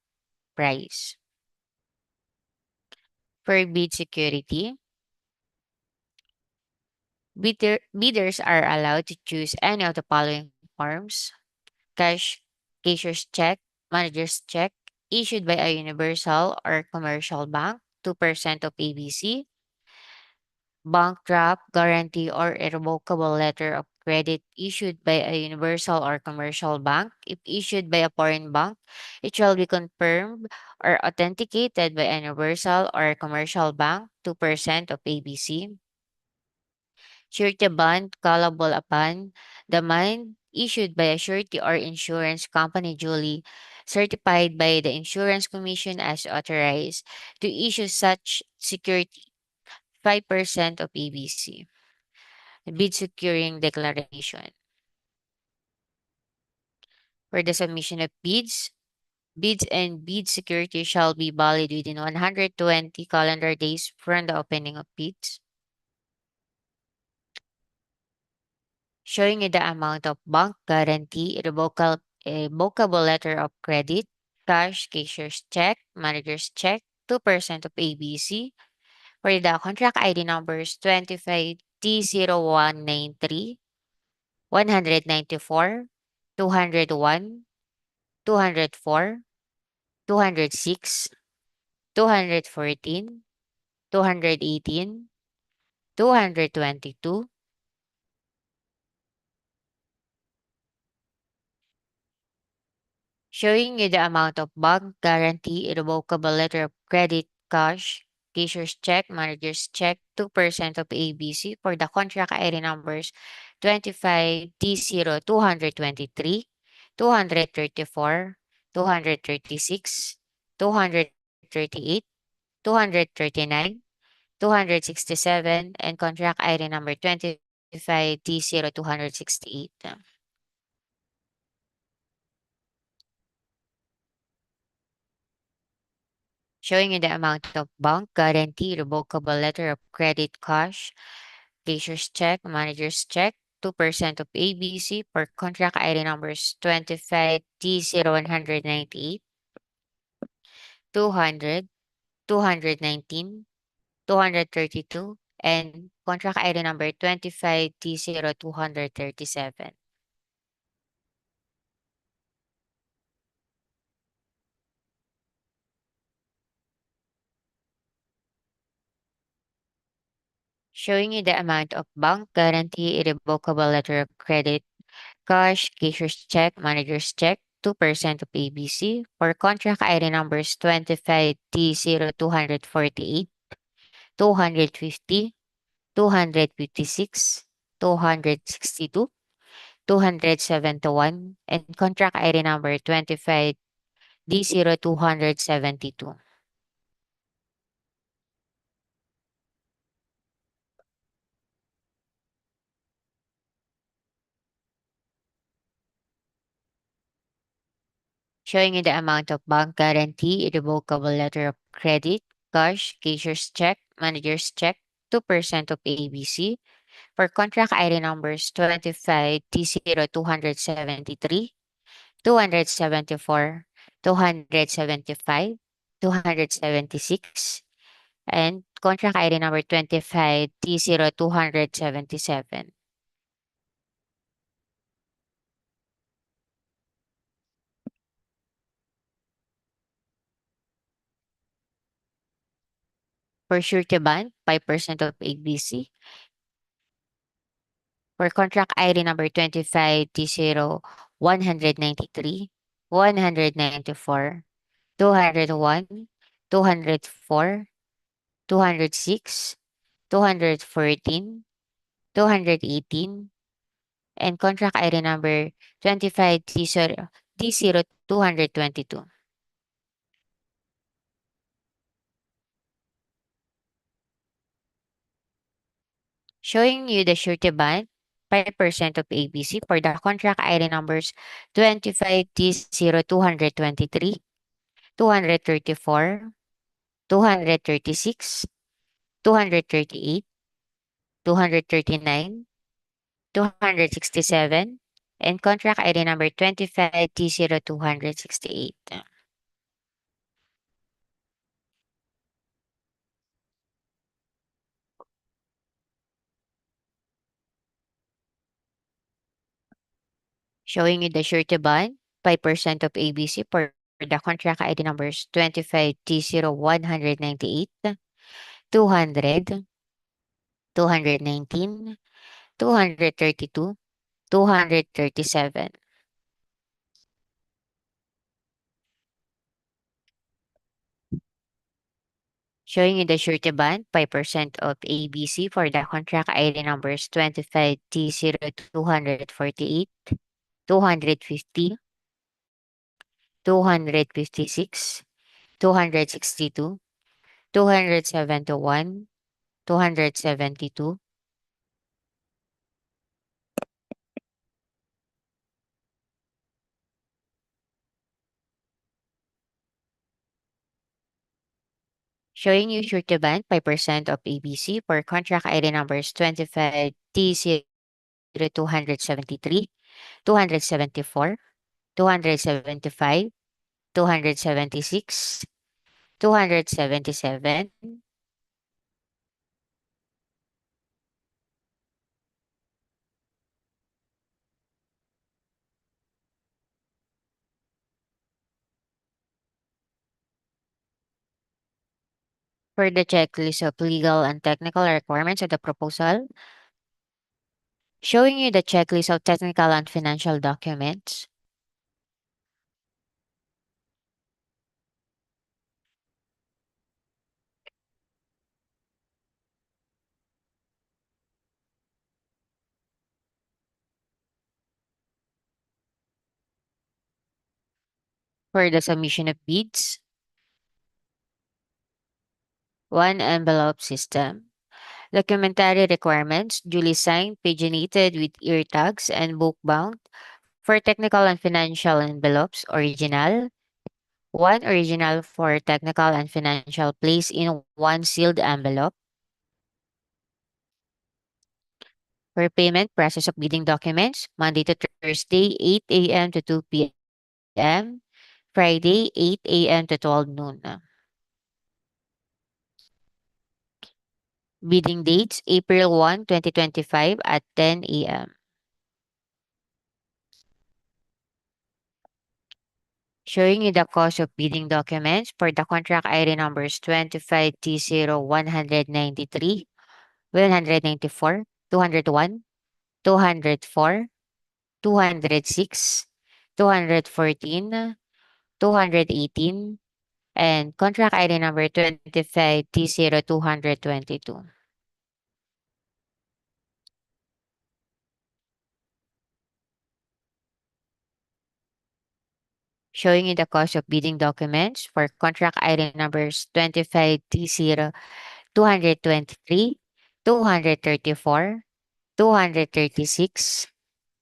price. For bid security, bidders are allowed to choose any of the following forms: cash, cashier's check, manager's check, issued by a universal or commercial bank, 2% of ABC, bank draft, guarantee, or irrevocable letter of credit issued by a universal or commercial bank. If issued by a foreign bank, it shall be confirmed or authenticated by a universal or commercial bank, 2% of ABC. Surety bond callable upon demand issued by a surety or insurance company duly certified by the Insurance Commission as authorized to issue such security, 5% of ABC. Bid securing declaration. For the submission of bids and bid security shall be valid within 120 calendar days from the opening of bids. Showing you the amount of bank guarantee, irrevocable letter of credit, cash, cashier's check, manager's check, 2% of ABC. For the contract ID numbers 25T0193, 194, 201, 204, 206, 214, 218, 222, showing you the amount of bank guarantee, irrevocable letter of credit, cash, cashier's check, manager's check, 2% of ABC for the contract ID numbers 25T0223, 234, 236, 238, 239, 267, and contract ID number 25T0268. Showing you the amount of bank guarantee, revocable letter of credit, cash, cashier's check, manager's check, 2% of ABC for contract ID numbers 25T0198, 200, 219, 232, and contract ID number 25T0237. Showing you the amount of bank guarantee, irrevocable letter of credit, cash, cashier's check, manager's check, 2% of ABC for contract ID numbers 25T0248, 250, 256, 262, 271, and contract ID number 25D0272. Showing you the amount of bank guarantee, irrevocable letter of credit, cash, cashier's check, manager's check, 2% of ABC for contract ID numbers 25T0273, 274, 275, 276, and contract ID number 25T0277. For surety bond, 5% of ABC. For contract ID number 25T0193, 194, 201, 204, 206, 214, 218, and contract ID number 25D0222. Showing you the surety bond, 5% of ABC for the contract ID numbers 25T0223, 234, 236, 238, 239, 267, and contract ID number 25T0268. Showing you the surety bond, 5% of ABC for the contract ID numbers 25T0198, 200, 219, 232, 237. Showing you the surety bond, 5% of ABC for the contract ID numbers 25T0248, 250, 256, 262, 271, 272, showing you surety bond, 5% of ABC for contract ID numbers 25T0273, 274, 275, 276, 277, for the checklist of legal and technical requirements of the proposal, showing you the checklist of technical and financial documents. For the submission of bids, one envelope system. Documentary requirements duly signed, paginated with ear tags and book bound. For technical and financial envelopes, original. One original for technical and financial placed in one sealed envelope. For payment process of bidding documents, Monday to Thursday, 8 a.m. to 2 p.m. Friday, 8 a.m. to 12 noon. Bidding dates, April 1, 2025 at 10 a.m. Showing you the cost of bidding documents for the contract ID numbers 25T0193, 194, 201, 204, 206, 214, 218, and contract ID number 25T0222. Showing you the cost of bidding documents for contract ID numbers 25T0223, 234, 236,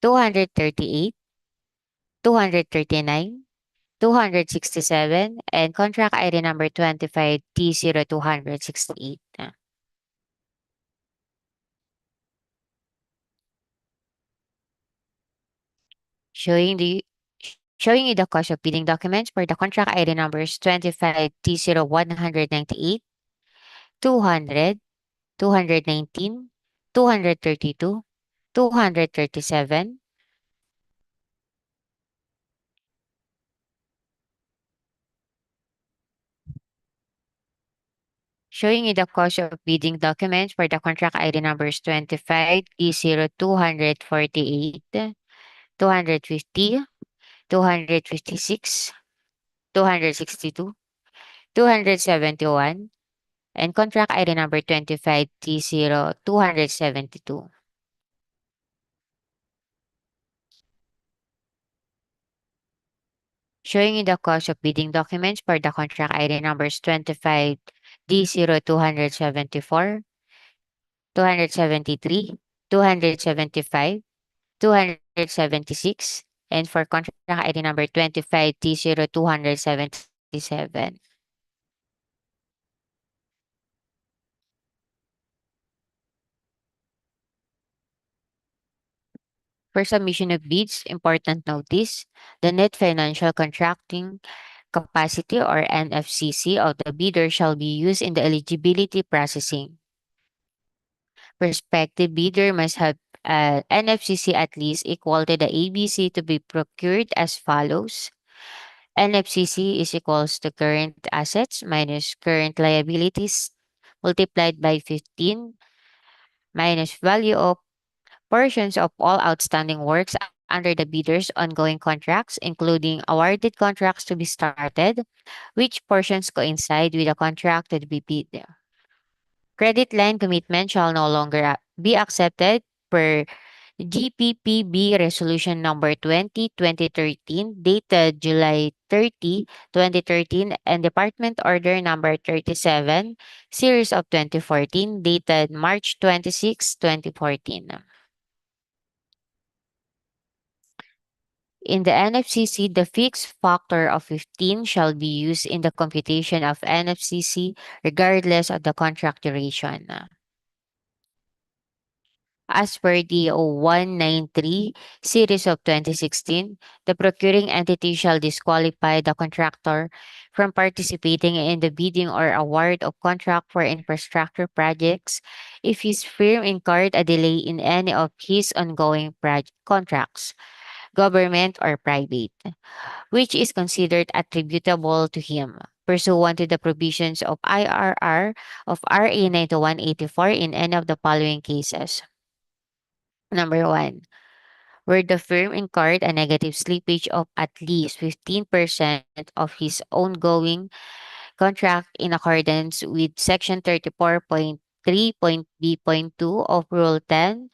238, 239, 267, and contract ID number 25T0268. Showing the Showing you the cost of bidding documents for the contract ID numbers 25T0198, 200, 219, 232, 237, showing you the cost of bidding documents for the contract ID numbers 25T0248, 250, 256, 262, 271, and contract ID number 25T0272. Showing you the cost of bidding documents for the contract ID numbers 25D0274, 273, 275, 276, and for contract ID number 25D0277. For submission of bids, important notice, the net financial contracting capacity or NFCC of the bidder shall be used in the eligibility processing. Prospective bidder must have NFCC at least equal to the ABC to be procured as follows. NFCC is equals to current assets minus current liabilities multiplied by 15 minus value of portions of all outstanding works under the bidder's ongoing contracts, including awarded contracts to be started, which portions coincide with the contract to be bid. Credit line commitment shall no longer be accepted per GPPB Resolution Number 20-2013 dated July 30, 2013 and Department Order Number 37, Series of 2014 dated March 26, 2014. In the NFCC, the fixed factor of 15 shall be used in the computation of NFCC regardless of the contract duration. As per the 193 series of 2016, the procuring entity shall disqualify the contractor from participating in the bidding or award of contract for infrastructure projects if his firm incurred a delay in any of his ongoing contracts, government or private, which is considered attributable to him pursuant to the provisions of IRR of RA 9184 in any of the following cases. Number 1, where the firm incurred a negative slippage of at least 15% of his ongoing contract in accordance with Section 34.3.B.2 of Rule 10,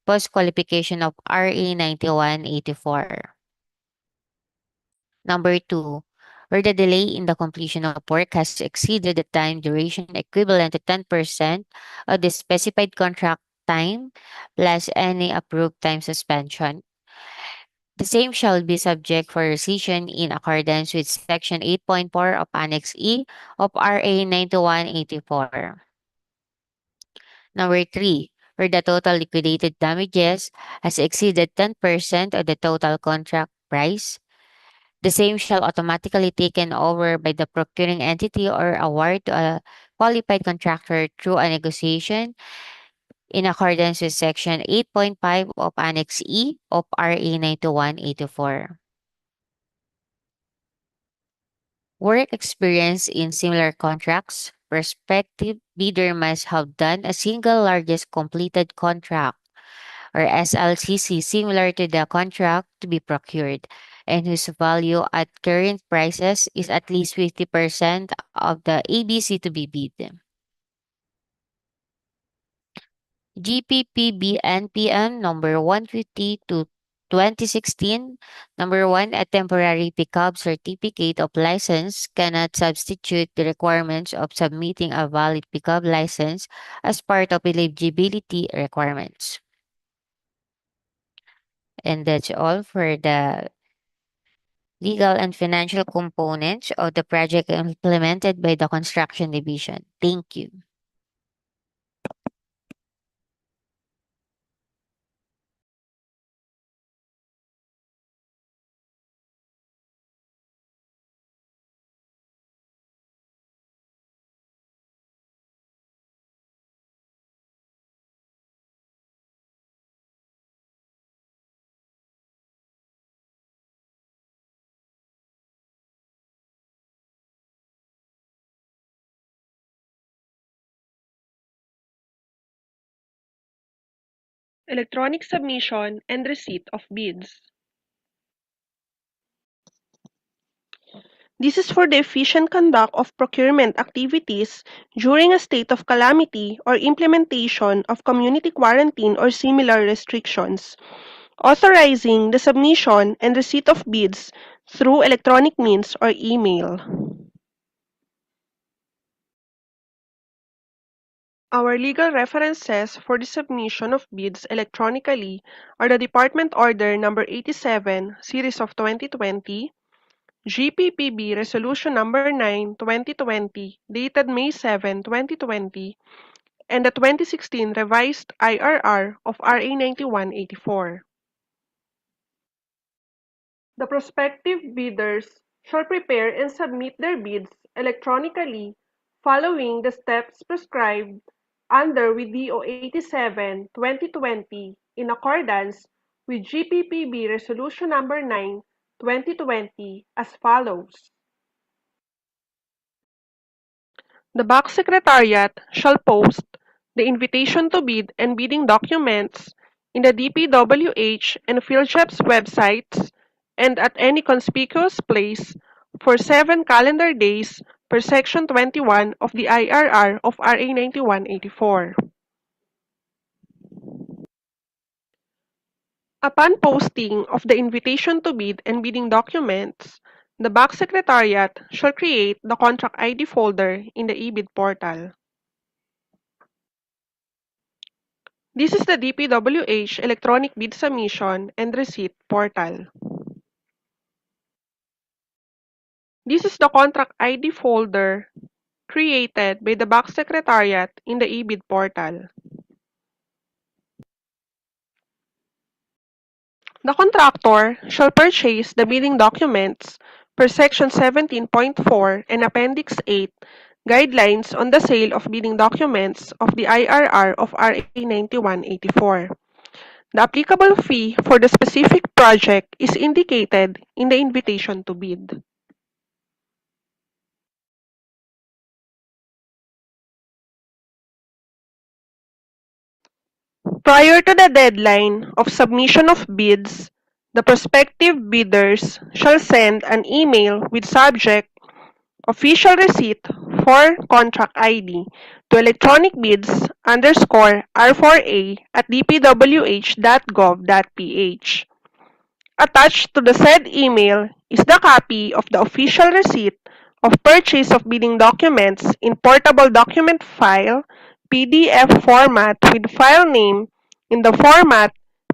post-qualification of RA 9184. Number 2, where the delay in the completion of work has exceeded the time duration equivalent to 10% of the specified contract time plus any approved time suspension. The same shall be subject for rescission in accordance with Section 8.4 of Annex E of RA 9184. Number 3, where the total liquidated damages has exceeded 10% of the total contract price, the same shall automatically taken over by the procuring entity or award to a qualified contractor through a negotiation in accordance with Section 8.5 of Annex E of RA 9184. Work experience in similar contracts, prospective bidder must have done a single largest completed contract or SLCC similar to the contract to be procured, and whose value at current prices is at least 50% of the ABC to be bid. GPPB NPM number 150 to 2016. Number 1, a temporary pickup certificate of license cannot substitute the requirements of submitting a valid pickup license as part of eligibility requirements. And that's all for the legal and financial components of the project implemented by the construction division. Thank you. Electronic submission and receipt of bids. This is for the efficient conduct of procurement activities during a state of calamity or implementation of community quarantine or similar restrictions, authorizing the submission and receipt of bids through electronic means or email. Our legal references for the submission of bids electronically are the Department Order Number 87, Series of 2020, GPPB Resolution Number 9, 2020, dated May 7, 2020, and the 2016 revised IRR of RA 9184. The prospective bidders shall prepare and submit their bids electronically following the steps prescribed under with DO 87, 2020 in accordance with GPPB Resolution Number 9, 2020 as follows. The Back Secretariat shall post the invitation to bid and bidding documents in the Dpwh and PhilJEP's websites and at any conspicuous place for 7 calendar days per Section 21 of the IRR of RA 9184. Upon posting of the invitation to bid and bidding documents, the Back Secretariat shall create the contract ID folder in the eBid portal. This is the Dpwh electronic bid submission and receipt portal. This is the contract ID folder created by the Back Secretariat in the eBid portal. The contractor shall purchase the bidding documents per Section 17.4 and Appendix 8 Guidelines on the Sale of Bidding Documents of the IRR of RA 9184. The applicable fee for the specific project is indicated in the invitation to bid. Prior to the deadline of submission of bids, the prospective bidders shall send an email with subject official receipt for contract ID to electronicbids_R4A at dpwh.gov.ph. Attached to the said email is the copy of the official receipt of purchase of bidding documents in portable document file, PDF format with file name in the format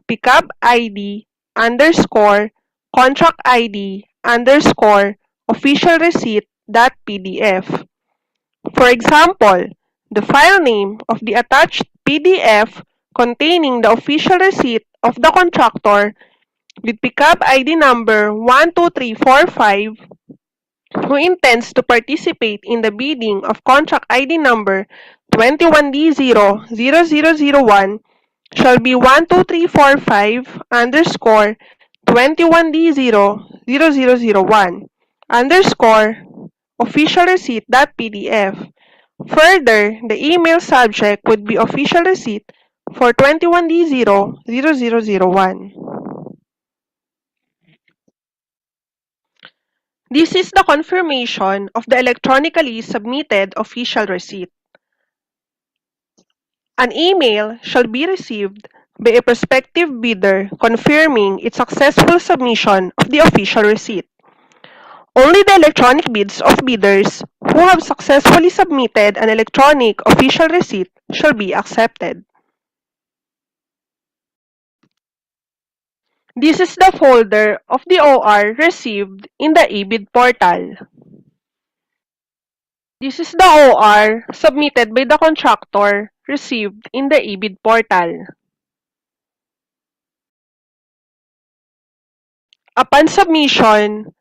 pickup ID underscore contract ID underscore official receipt .pdf. For example, the file name of the attached PDF containing the official receipt of the contractor with pickup ID number 12345 who intends to participate in the bidding of contract ID number 21D00001 shall be 12345 underscore 21D00001 underscore official receipt.pdf. Further, the email subject would be official receipt for 21D00001. This is the confirmation of the electronically submitted official receipt. An email shall be received by a prospective bidder confirming its successful submission of the official receipt. Only the electronic bids of bidders who have successfully submitted an electronic official receipt shall be accepted. This is the folder of the OR received in the eBid portal. This is the OR submitted by the contractor received in the eBid portal. Upon submission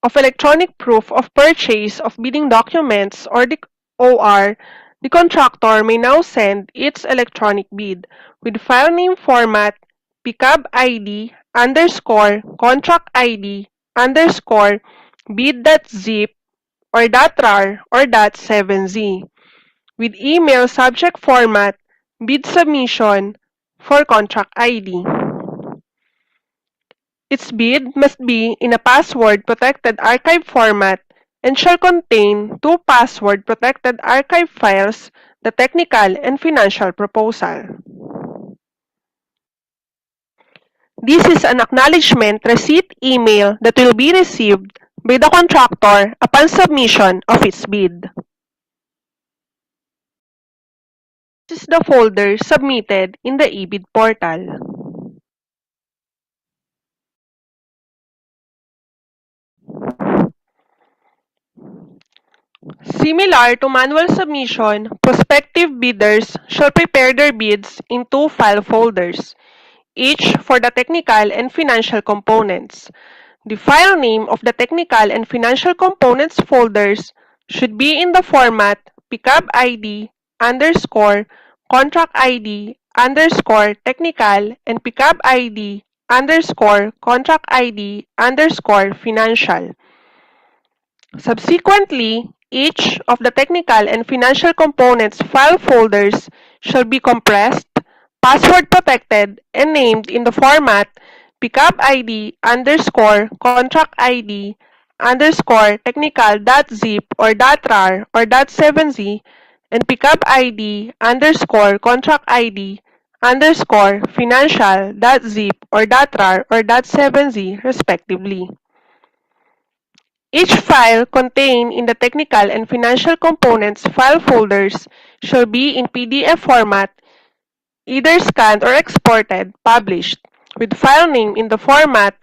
of electronic proof of purchase of bidding documents or the OR, the contractor may now send its electronic bid with file name format PCAB ID underscore contract ID underscore bid.zip or .rar or .7z with email subject format bid submission for contract ID. Its bid must be in a password-protected archive format and shall contain 2 password-protected archive files, the technical and financial proposal. This is an acknowledgement receipt email that will be received by the contractor upon submission of its bid. This is the folder submitted in the eBid portal. Similar to manual submission, prospective bidders shall prepare their bids in 2 file folders, each for the technical and financial components. The file name of the technical and financial components folders should be in the format PCAB ID underscore contract ID underscore technical and PCAB ID underscore contract ID underscore financial. Subsequently, each of the technical and financial components file folders shall be compressed, password protected, and named in the format PCAB ID underscore contract ID underscore technical.zip or .rar or .7z and PCAB ID underscore contract ID underscore financial.zip or .rar or .7z respectively. Each file contained in the technical and financial components file folders shall be in PDF format, either scanned or exported, published, with file name in the format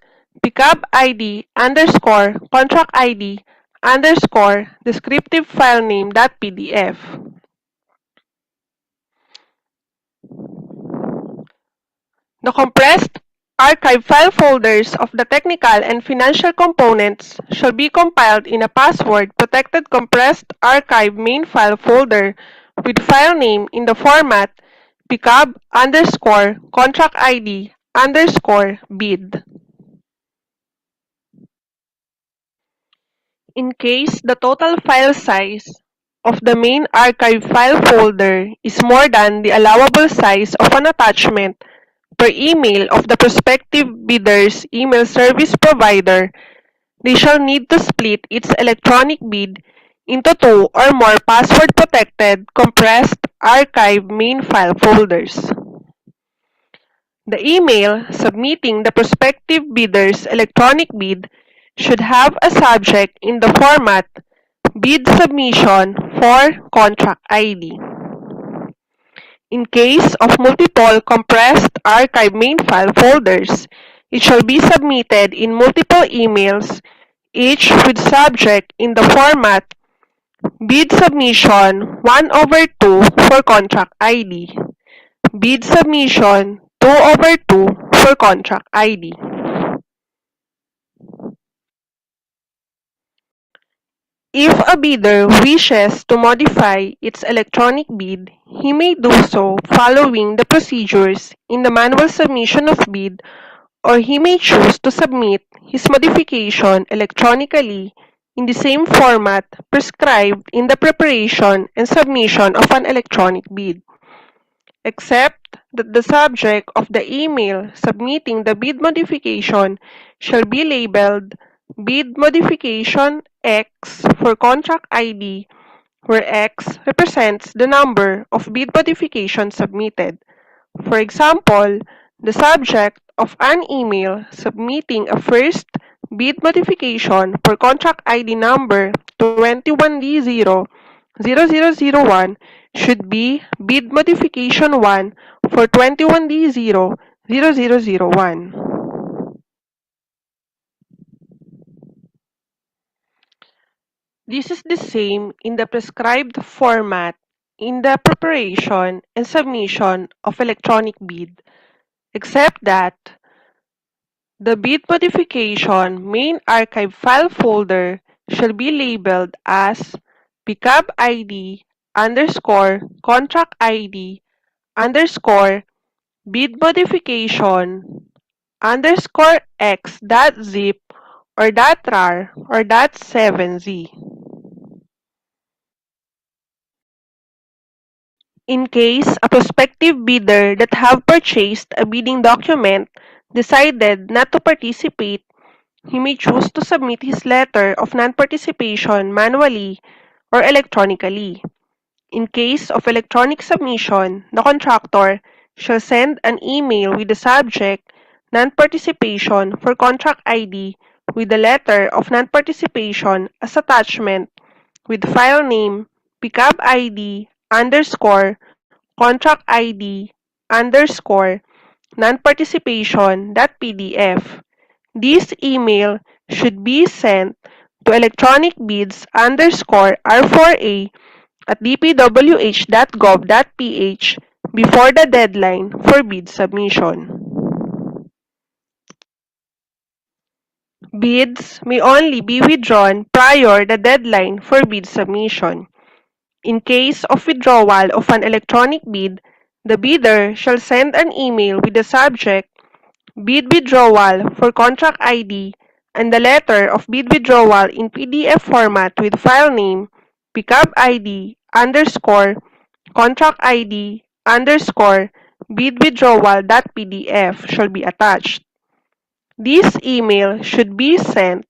PCAB ID underscore contract ID underscore descriptive file name.pdf. The compressed archive file folders of the technical and financial components shall be compiled in a password-protected compressed archive main file folder with file name in the format PCAB underscore contract ID underscore bid. In case the total file size of the main archive file folder is more than the allowable size of an attachment per email of the prospective bidder's email service provider, they shall need to split its electronic bid into 2 or more password-protected compressed archive main file folders. The email submitting the prospective bidder's electronic bid should have a subject in the format bid submission for contract ID. In case of multiple compressed archive main file folders, it shall be submitted in multiple emails, each with subject in the format bid submission 1/2 for contract ID, bid submission 2/2 for contract ID. If a bidder wishes to modify its electronic bid, he may do so following the procedures in the manual submission of bid, or he may choose to submit his modification electronically in the same format prescribed in the preparation and submission of an electronic bid, except that the subject of the email submitting the bid modification shall be labeled bid modification X for contract ID, where X represents the number of bid modifications submitted. For example, the subject of an email submitting a first bid modification for contract ID number 21D00001 should be bid modification 1 for 21D00001. This is the same in the prescribed format in the preparation and submission of electronic bid, except that the bid modification main archive file folder shall be labeled as pickup ID underscore contract ID underscore bid modification underscore x dot zip or dot rar or dot 7z. In case a prospective bidder that have purchased a bidding document decided not to participate, he may choose to submit his letter of non-participation manually or electronically. In case of electronic submission, the contractor shall send an email with the subject non-participation for contract ID with the letter of non-participation as attachment with file name pickup ID underscore contract ID underscore non-participation.pdf. This email should be sent to electronic bids underscore R4A at dpwh.gov.ph before the deadline for bid submission. Bids may only be withdrawn prior the deadline for bid submission. In case of withdrawal of an electronic bid, the bidder shall send an email with the subject bid withdrawal for contract ID and the letter of bid withdrawal in PDF format with file name pickup ID underscore contract ID underscore bid withdrawal.pdf shall be attached. This email should be sent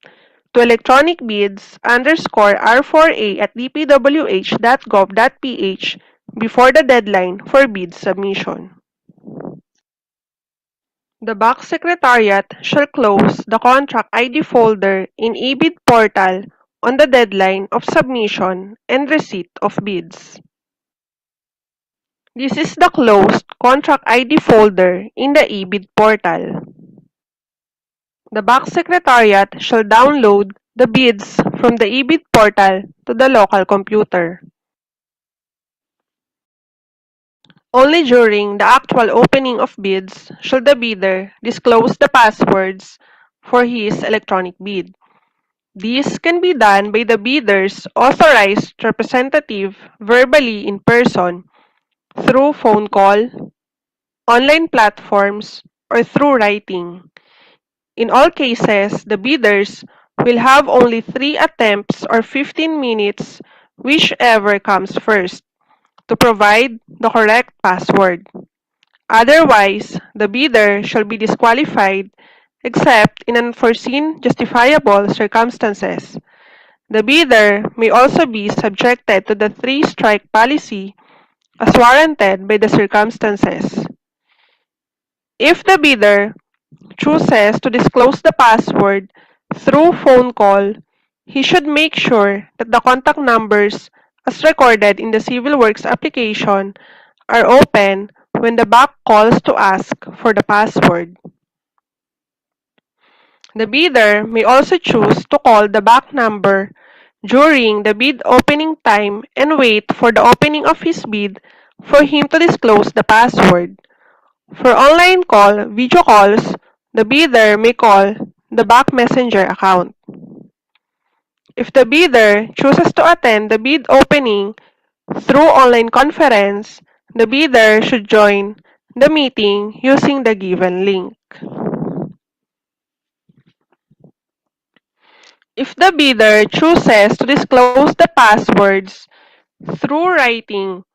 to electronic bids underscore R4A at dpwh.gov.ph before the deadline for bid submission. The Box Secretariat shall close the Contract ID folder in eBid portal on the deadline of submission and receipt of bids. This is the closed Contract ID folder in the eBid portal. The Box Secretariat shall download the bids from the eBid portal to the local computer. Only during the actual opening of bids shall the bidder disclose the passwords for his electronic bid. This can be done by the bidder's authorized representative verbally in person, through phone call, online platforms, or through writing. In all cases, the bidders will have only 3 attempts or 15 minutes, whichever comes first, to provide the correct password. Otherwise, the bidder shall be disqualified except in unforeseen justifiable circumstances. The bidder may also be subjected to the three-strike policy as warranted by the circumstances. If the bidder chooses to disclose the password through phone call, he should make sure that the contact numbers as recorded in the Civil Works application are open when the bank calls to ask for the password. The bidder may also choose to call the bank number during the bid opening time and wait for the opening of his bid for him to disclose the password. For online video calls, the bidder may call the bank messenger account. If the bidder chooses to attend the bid opening through online conference, the bidder should join the meeting using the given link. If the bidder chooses to disclose the passwords through writing,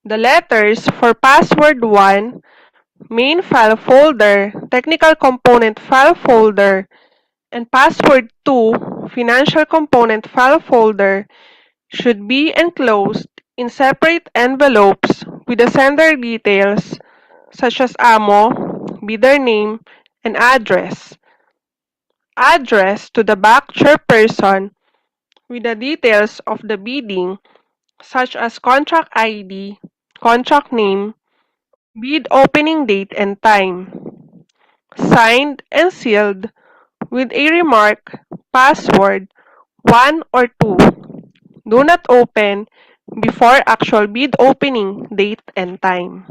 the letters for password 1, main file folder, technical component file folder, and password to financial component file folder should be enclosed in separate envelopes with the sender details such as AMO, bidder name, and address. Address to the back chairperson with the details of the bidding such as contract ID, contract name, bid opening date and time. Signed and sealed with a remark, password 1 or 2. Do not open before actual bid opening date and time.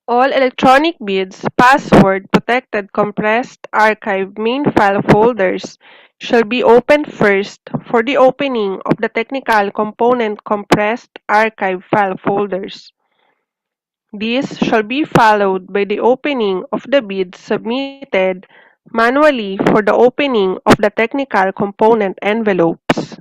All electronic bids, password-protected compressed archive main file folders shall be opened first for the opening of the technical component compressed archive file folders. This shall be followed by the opening of the bids submitted manually for the opening of the technical component envelopes.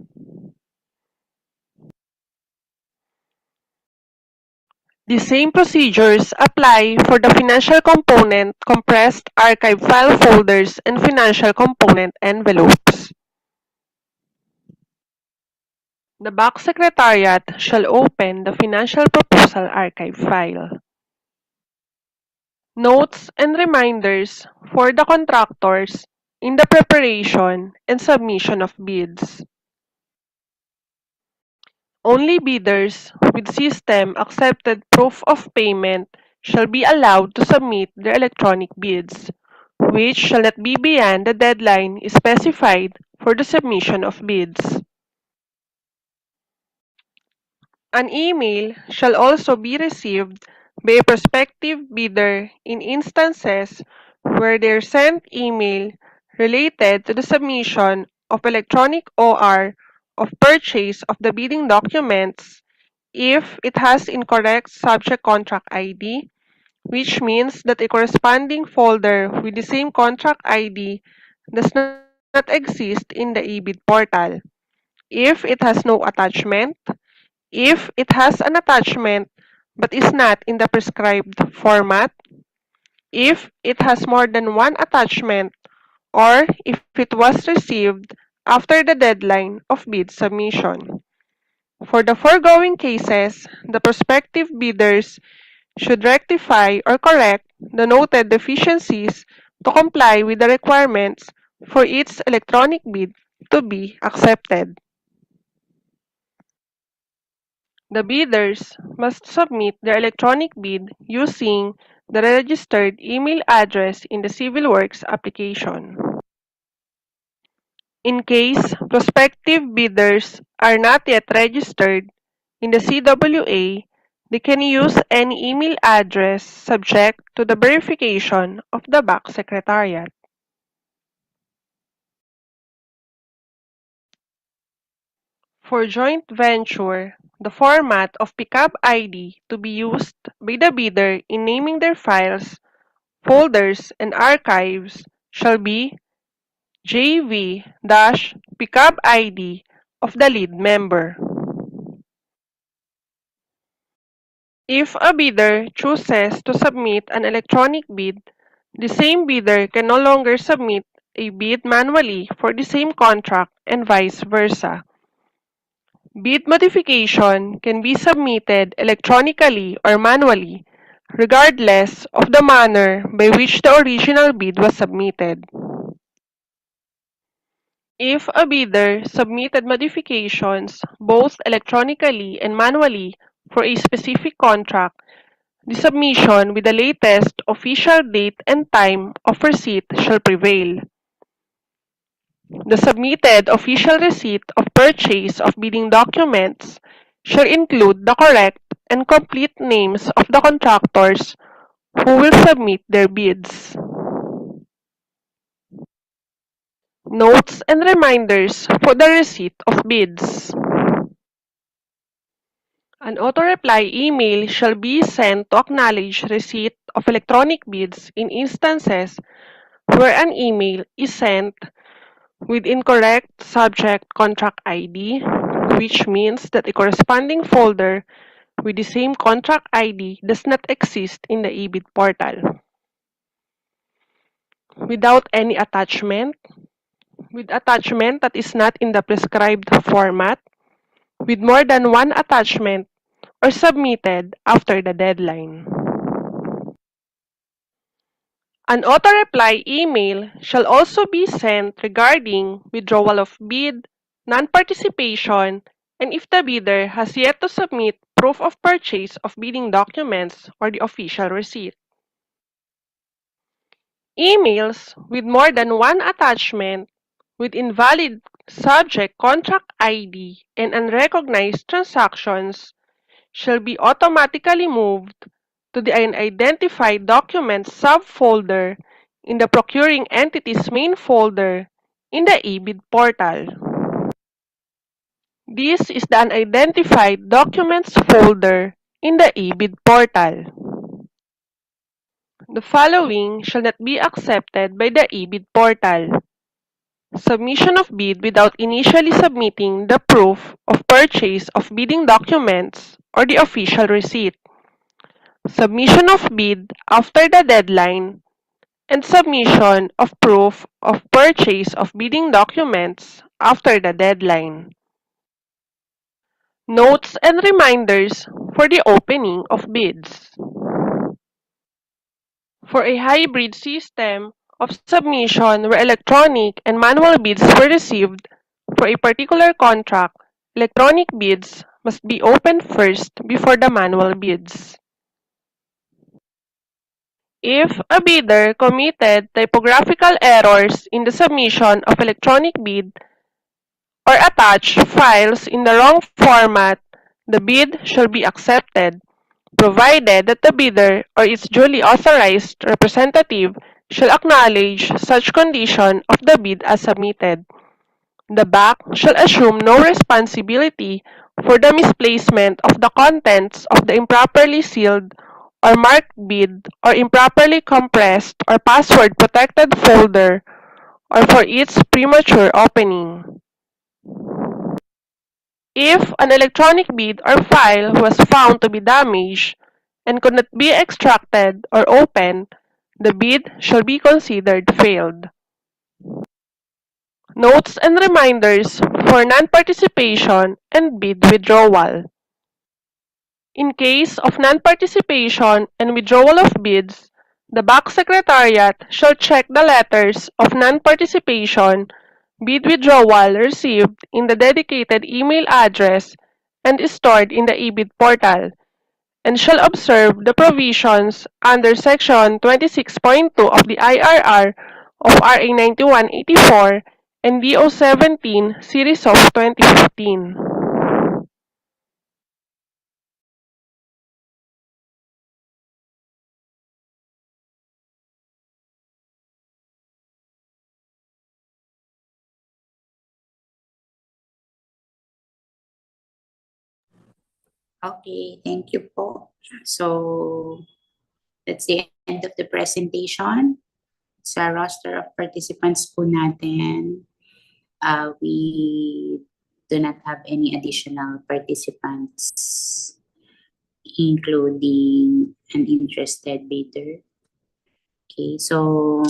The same procedures apply for the financial component compressed archive file folders and financial component envelopes. The back secretariat shall open the financial proposal archive file. Notes and reminders for the contractors in the preparation and submission of bids. Only bidders with system-accepted proof of payment shall be allowed to submit their electronic bids, which shall not be beyond the deadline specified for the submission of bids. An email shall also be received by a prospective bidder in instances where their sent email related to the submission of electronic OR of purchase of the bidding documents if it has incorrect subject contract ID, which means that a corresponding folder with the same contract ID does not exist in the eBid portal. If it has no attachment, if it has an attachment but is not in the prescribed format, if it has more than one attachment, or if it was received after the deadline of bid submission. For the foregoing cases, the prospective bidders should rectify or correct the noted deficiencies to comply with the requirements for its electronic bid to be accepted. The bidders must submit their electronic bid using the registered email address in the Civil Works application. In case prospective bidders are not yet registered in the CWA, they can use any email address subject to the verification of the back secretariat. For joint venture, the format of pickup ID to be used by the bidder in naming their files, folders, and archives shall be JV-pickup ID of the lead member. If a bidder chooses to submit an electronic bid, the same bidder can no longer submit a bid manually for the same contract and vice versa. Bid modification can be submitted electronically or manually, regardless of the manner by which the original bid was submitted. If a bidder submitted modifications both electronically and manually for a specific contract, the submission with the latest official date and time of receipt shall prevail. The submitted official receipt of purchase of bidding documents shall include the correct and complete names of the contractors who will submit their bids. Notes and reminders for the receipt of bids. An auto-reply email shall be sent to acknowledge receipt of electronic bids in instances where an email is sent with incorrect subject contract ID, which means that a corresponding folder with the same contract ID does not exist in the eBid portal. without any attachment, with attachment that is not in the prescribed format, with more than one attachment, or submitted after the deadline. An auto-reply email shall also be sent regarding withdrawal of bid, non-participation, and if the bidder has yet to submit proof of purchase of bidding documents or the official receipt. Emails with more than one attachment with invalid subject contract ID and unrecognized transactions shall be automatically moved to the unidentified documents subfolder in the procuring entity's main folder in the eBid portal. This is the unidentified documents folder in the eBid portal. The following shall not be accepted by the eBid portal. Submission of bid without initially submitting the proof of purchase of bidding documents or the official receipt. Submission of bid after the deadline, and submission of proof of purchase of bidding documents after the deadline. Notes and reminders for the opening of bids. For a hybrid system of submission where electronic and manual bids were received for a particular contract, electronic bids must be opened first before the manual bids. If a bidder committed typographical errors in the submission of electronic bid or attached files in the wrong format, the bid shall be accepted, provided that the bidder or its duly authorized representative shall acknowledge such condition of the bid as submitted. The BAC shall assume no responsibility for the misplacement of the contents of the improperly sealed or marked bid or improperly compressed or password-protected folder or for its premature opening. If an electronic bid or file was found to be damaged and could not be extracted or opened, the bid shall be considered failed. Notes and reminders for non-participation and bid withdrawal. In case of non-participation and withdrawal of bids, the BAC Secretariat shall check the letters of non-participation, bid withdrawal received in the dedicated email address and is stored in the eBid portal, and shall observe the provisions under Section 26.2 of the IRR of RA 9184 and DO 17 Series of 2015. Okay, thank you po. So, that's the end of the presentation. Sa roster of participants po natin, we do not have any additional participants, including an interested bidder. Okay, so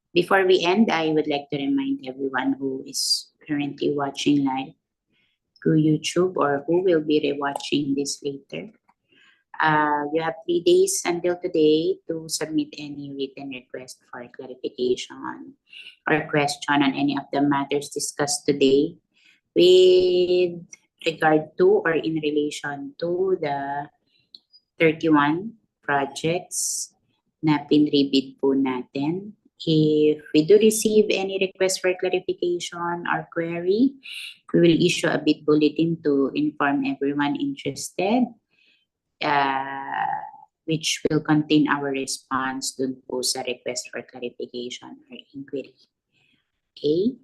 before we end, I would like to remind everyone who is currently watching live through YouTube or who will be rewatching this later. You have 3 days until today to submit any written request for clarification or question on any of the matters discussed today with regard to or in relation to the 31 projects na pinrebid po natin. If we do receive any request for clarification or query, we will issue a bid bulletin to inform everyone interested, which will contain our response dun po sa request for clarification or inquiry. Okay?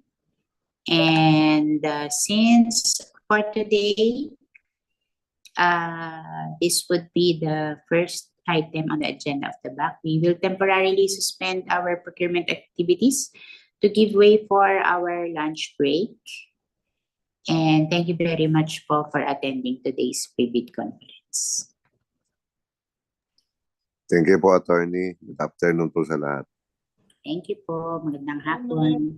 And since for today, this would be the first item on the agenda of the BAC, we will temporarily suspend our procurement activities to give way for our lunch break. And thank you very much po for attending today's pre-bid conference. Thank you po, Attorney. Good afternoon po sa lahat. Thank you po. Magandang hapon.